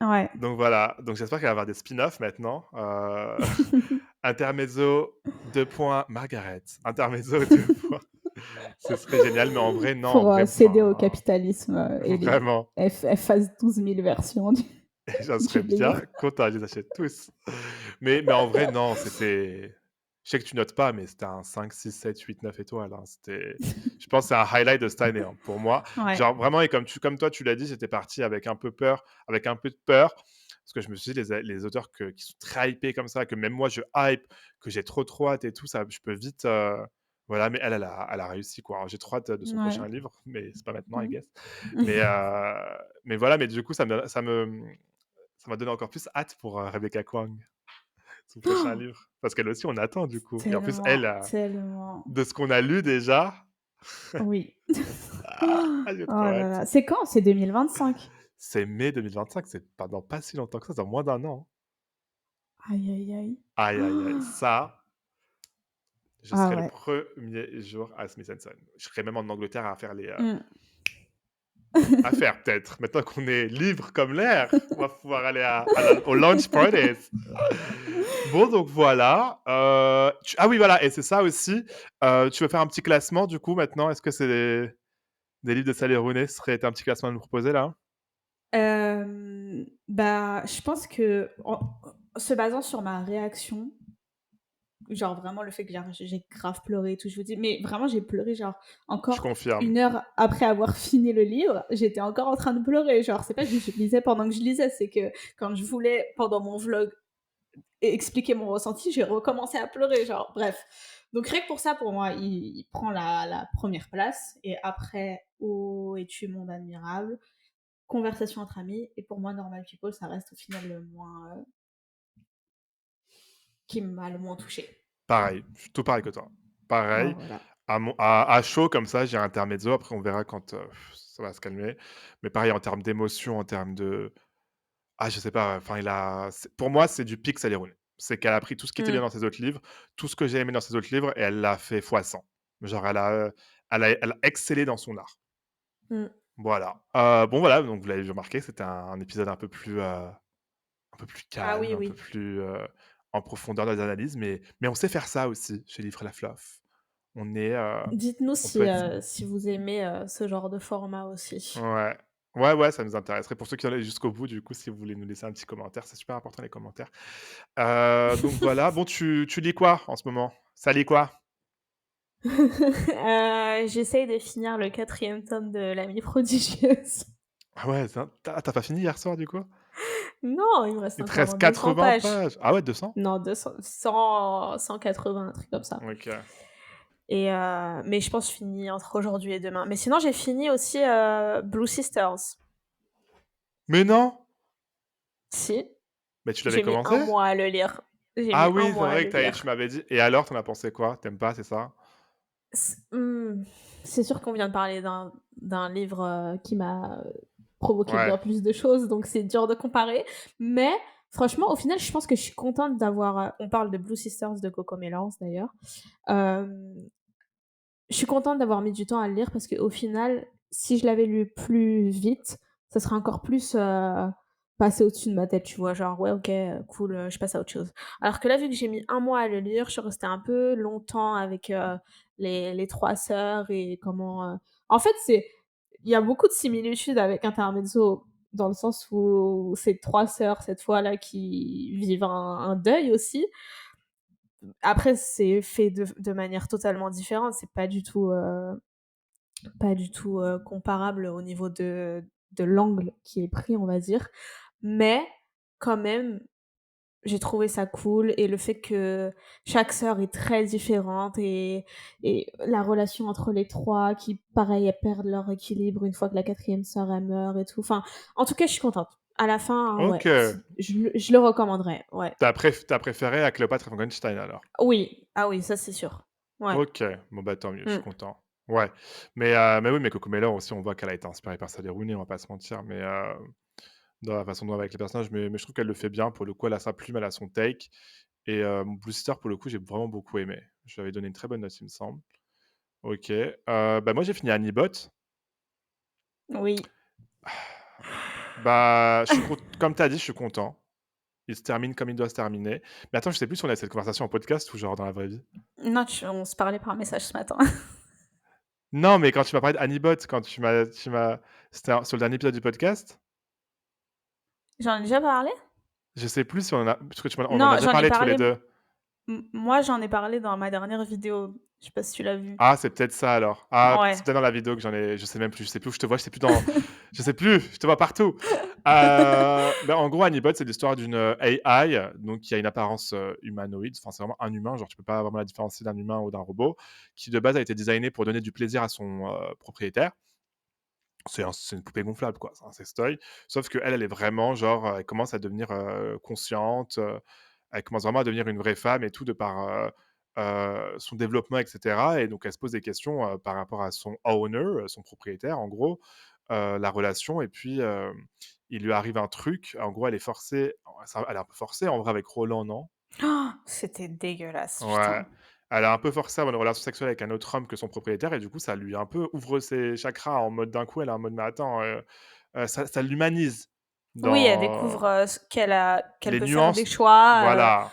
ouais. Donc voilà, donc j'espère qu'elle va y avoir des spin-offs maintenant. Intermezzo, 2 points, Margaret. Intermezzo, 2 points. Ce serait génial, mais en Pour, vrai, céder au enfin, capitalisme, et les vraiment, elle fasse 12 000 versions du j'en serais du livre. bien content, je les achète tous. Mais en vrai, non, c'était je sais que tu notes pas, mais c'était un 5, 6, 7, 8, 9 étoiles, hein. C'était je pense que c'est un highlight de cette année, hein, pour moi. Ouais. Genre vraiment et comme toi, tu l'as dit, j'étais parti avec un peu peur, avec un peu de peur, parce que je me suis dit les auteurs qui sont très hypés comme ça, que même moi je hype, que j'ai trop hâte et tout, ça je peux vite, voilà, mais elle a réussi, quoi. Alors j'ai trop hâte de son Ouais. prochain livre, mais c'est pas maintenant, I Mmh. guess. Mais mais voilà, mais du coup, ça m'a donné encore plus hâte pour, Rebecca Kuang, son prochain livre. Parce qu'elle aussi, on attend du coup et en plus elle, Tellement, tellement. de ce qu'on a lu déjà, Oui. j'ai Oh trop là hâte. là. C'est quand? C'est 2025? C'est mai 2025, c'est pas dans pas si longtemps que ça, c'est dans moins d'un an. Aïe, aïe, aïe. Aïe, aïe, aïe, ça, Je Ah serai le ouais. premier jour à Smith& Son. Je serai même en Angleterre à faire Mmh. à faire peut-être. Maintenant qu'on est libre comme l'air, on va pouvoir aller à la aux launch parties. Bon, donc voilà, tu ah oui, voilà et c'est ça aussi, tu veux faire un petit classement du coup maintenant? Est-ce que c'est des livres de Sally Rooney serait un petit classement à nous proposer là? Bah, je pense qu'en se basant sur ma réaction, genre vraiment le fait que genre j'ai grave pleuré et tout, je vous dis mais vraiment j'ai pleuré genre Je encore confirme. 1 heure après avoir fini le livre, j'étais encore en train de pleurer. Genre c'est pas juste je lisais pendant que je lisais, c'est que quand je voulais pendant mon vlog expliquer mon ressenti, j'ai recommencé à pleurer, genre bref. Donc rien que pour ça, pour moi, il prend la première place et après «Oh es-tu monde admirable», «Conversation entre amis» et pour moi «Normal People» ça reste au final le moins, qui m'a le moins touchée. Pareil, je suis tout pareil que toi. Ouais, Pareil, voilà. à chaud comme ça, j'ai un intermezzo, après on verra quand, ça va se calmer. Mais pareil en termes d'émotion, en termes de je sais pas, enfin il a c'est pour moi, c'est du pic Sally Rooney. C'est qu'elle a pris tout ce qui était bien Mmh. dans ses autres livres, tout ce que j'ai aimé dans ses autres livres et elle l'a fait fois 100. Genre elle a excellé dans son art. Mmh. Voilà. Bon voilà, donc vous l'avez remarqué, c'était un épisode un peu plus Ah calme, oui, un peu oui. plus, en profondeur dans les analyses, mais on sait faire ça aussi chez Livre la Fluff. On est, Dites-nous on peut si, être si vous aimez, ce genre de format aussi. ouais. Ouais, ouais, ça nous intéresserait. Pour ceux qui en allaient jusqu'au bout, du coup, si vous voulez nous laisser un petit commentaire, c'est super important les commentaires. Donc voilà. Bon, tu lis quoi en ce moment? Ça lit quoi? J'essaye de finir le 4e tome de L'Amie prodigieuse. Ah ouais, ça tu pas fini hier soir, du coup? Non, il me reste Il te reste encore 200 80 pages. pages. Ah ouais, 200? Non, 200, 180, un truc comme ça. OK. Et mais je pense que je finis entre aujourd'hui et demain. Mais sinon, j'ai fini aussi, Blue Sisters. Mais non! Si, Mais tu l'avais j'ai mis un commencé? mois à le lire. J'ai Ah mis un oui, c'est mois à vrai le que tu lire. m'avais dit et alors, tu en as pensé quoi? Tu aimes pas, c'est ça? C'est sûr qu'on vient de parler d'un livre, qui m'a provoqué bien Ouais. plus de choses, donc c'est dur de comparer. Mais franchement, au final, je pense que je suis contente d'avoir, on parle de Blue Sisters de Coco Melons d'ailleurs. Hem, je suis contente d'avoir mis du temps à le lire parce qu'au final, si je l'avais lu plus vite, ça serait encore plus, passé au-dessus de ma tête, tu vois? Genre: «Ouais, OK, cool, je passe à autre chose». Alors que là, vu que j'ai mis un mois à le lire, je suis restée un peu longtemps avec, les 3 sœurs et comment, en fait, il y a beaucoup de similitudes avec Intermezzo dans le sens où c'est 3 sœurs, cette fois-là, qui vivent un deuil aussi. Après, c'est fait de manière totalement différente. C'est pas du tout, comparable au niveau de l'angle qui est pris, on va dire. Mais quand même, j'ai trouvé ça cool et le fait que chaque sœur est très différente et la relation entre les 3 qui, pareil, elles perdent leur équilibre une fois que la 4e sœur, elle meurt et tout. Enfin, en tout cas, je suis contente. À la fin, ouais, OK. si je le recommanderais, ouais. Tu préféré à Cléopâtre et Frankenstein alors? Oui, ah oui, ça c'est sûr. Ouais. OK, bon, bah, tant mieux, je suis Mmh. content. Ouais, mais oui, mais Cocomelon aussi, on voit qu'elle a été inspirée par Sally Rooney, on va pas se mentir, mais dans la façon dont elle va avec les personnages, mais je trouve qu'elle le fait bien. Pour le coup, elle a sa plume, elle a son take et Blue Sister, pour le coup, j'ai vraiment beaucoup aimé. Je lui avais donné une très bonne note, il me semble. OK, bah, moi, j'ai fini Anibot. Oui. Bah, je suis cont comme tu as dit, je suis content. Il se termine comme il doit se terminer. Mais attends, je sais plus si on a cette conversation en podcast ou genre dans la vraie vie? Non, on se parlait par message ce matin. Non, mais quand tu m'as parlé d'Anibot, quand c'était sur le dernier épisode du podcast? J'en ai déjà parlé? Je sais plus si on en a parce que on en a Non, déjà j'en ai parlé tous les parlé, 2. moi, j'en ai parlé dans ma dernière vidéo. Je sais pas si tu l'as vue. Ah, c'est peut-être ça alors. Ah, c'est Ouais. peut-être dans la vidéo que j'en ai je sais même plus, je sais plus où je te vois, je sais plus, je te vois partout. Bah, en gros, Anibot, c'est l'histoire d'une, AI, donc qui a une apparence, humanoïde, enfin, c'est vraiment un humain, genre tu peux pas vraiment la différencier d'un humain ou d'un robot, qui de base a été designé pour donner du plaisir à son, propriétaire. C'est une poupée gonflable quoi, c'est un sextoy. Sauf qu'elle, elle est vraiment genre, elle commence à devenir, consciente, elle commence vraiment à devenir une vraie femme et tout de par, son développement et cetera et donc elle se pose des questions, par rapport à son owner, son propriétaire en gros, la relation et puis, il lui arrive un truc, en gros elle est forcée, elle est un peu forcée en vrai avec Roland, non? C'était dégueulasse, Ouais, putain. Elle a un peu forcé à avoir une relation sexuelle avec un autre homme que son propriétaire et du coup, ça lui un peu ouvre ses chakras en mode d'un coup, elle est en mode: «Mais attends, ça l'humanise Oui, elle dans découvre, ce qu'elle les peut faire des nuances». choix, Voilà,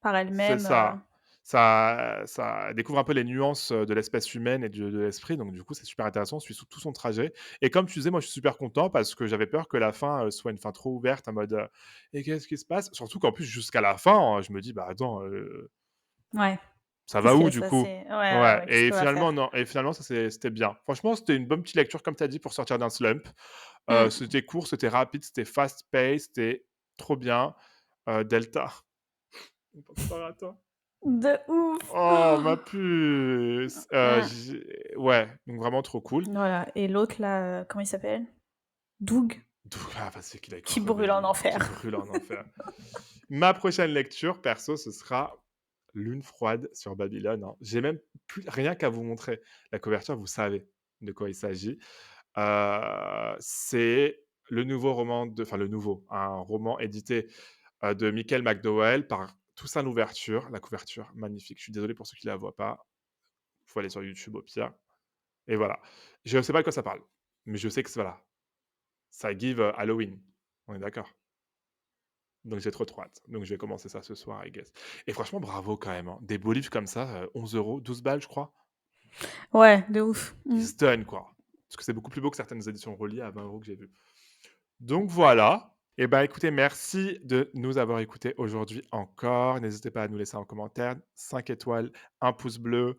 par c'est elle-même, ça. Ça elle découvre un peu les nuances, de l'espèce humaine et de l'esprit, donc du coup, c'est super intéressant. On suit tout son trajet et comme tu disais, moi, je suis super content parce que j'avais peur que la fin, soit une fin trop ouverte en mode, «Et qu'est-ce qui se passe?» Surtout qu'en plus, jusqu'à la fin, je me dis: «Bah, attends, Ouais. ça va Qu'est-ce où qu'elle du ça coup?» c'est ouais, ouais, Ouais ouais, qu'est-ce et qu'elle va finalement faire? non et finalement c'était bien. Franchement, c'était une bonne petite lecture comme tu as dit pour sortir d'un slump. Mmh. C'était court, c'était rapide, c'était fast pace, c'était trop bien. Delta, mon préparateur. De ouf! Oh ma puce! Mmh. J'ai ouais, donc vraiment trop cool. Voilà et l'autre là, comment il s'appelle? Doug, Ah bah, c'est qu'il a qui crevé brûle en lui, qui enfer. brûle en enfer. Ma prochaine lecture perso, ce sera Lune froide sur Babylone, hein. J'ai même plus rien qu'à vous montrer la couverture, vous savez de quoi il s'agit. C'est le nouveau roman de enfin le nouveau, un roman édité, de Michael McDowell par Toussaint Louverture. La couverture magnifique. Je suis désolé pour ceux qui la voient pas. Faut aller sur YouTube au pire et voilà. Je sais pas de quoi ça parle, mais je sais que voilà, ça give, Halloween. On est d'accord? Donc j'ai trop hâte. Donc je vais commencer ça ce soir, I guess. Et franchement, bravo quand même, hein. Des beaux livres comme ça, 11 €, 12 balles, je crois. Ouais, de ouf. Ils Mmh. se donnent, quoi. Parce que c'est beaucoup plus beau que certaines éditions reliées à 20 € que j'ai vues. Donc voilà. Et ben, écoutez, merci de nous avoir écoutés aujourd'hui encore. N'hésitez pas à nous laisser en commentaire 5 étoiles, un pouce bleu,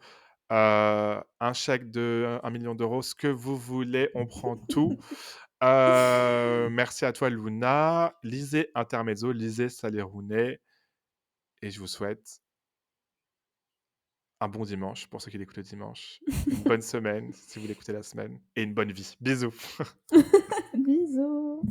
un chèque de 1 million d'euros, ce que vous voulez, on prend tout. Merci à toi Luna. Lisez Intermezzo, lisez Sally Rooney et je vous souhaite un bon dimanche pour ceux qui l'écoutent le dimanche, une bonne semaine si vous l'écoutez la semaine et une bonne vie. Bisous. Bisous.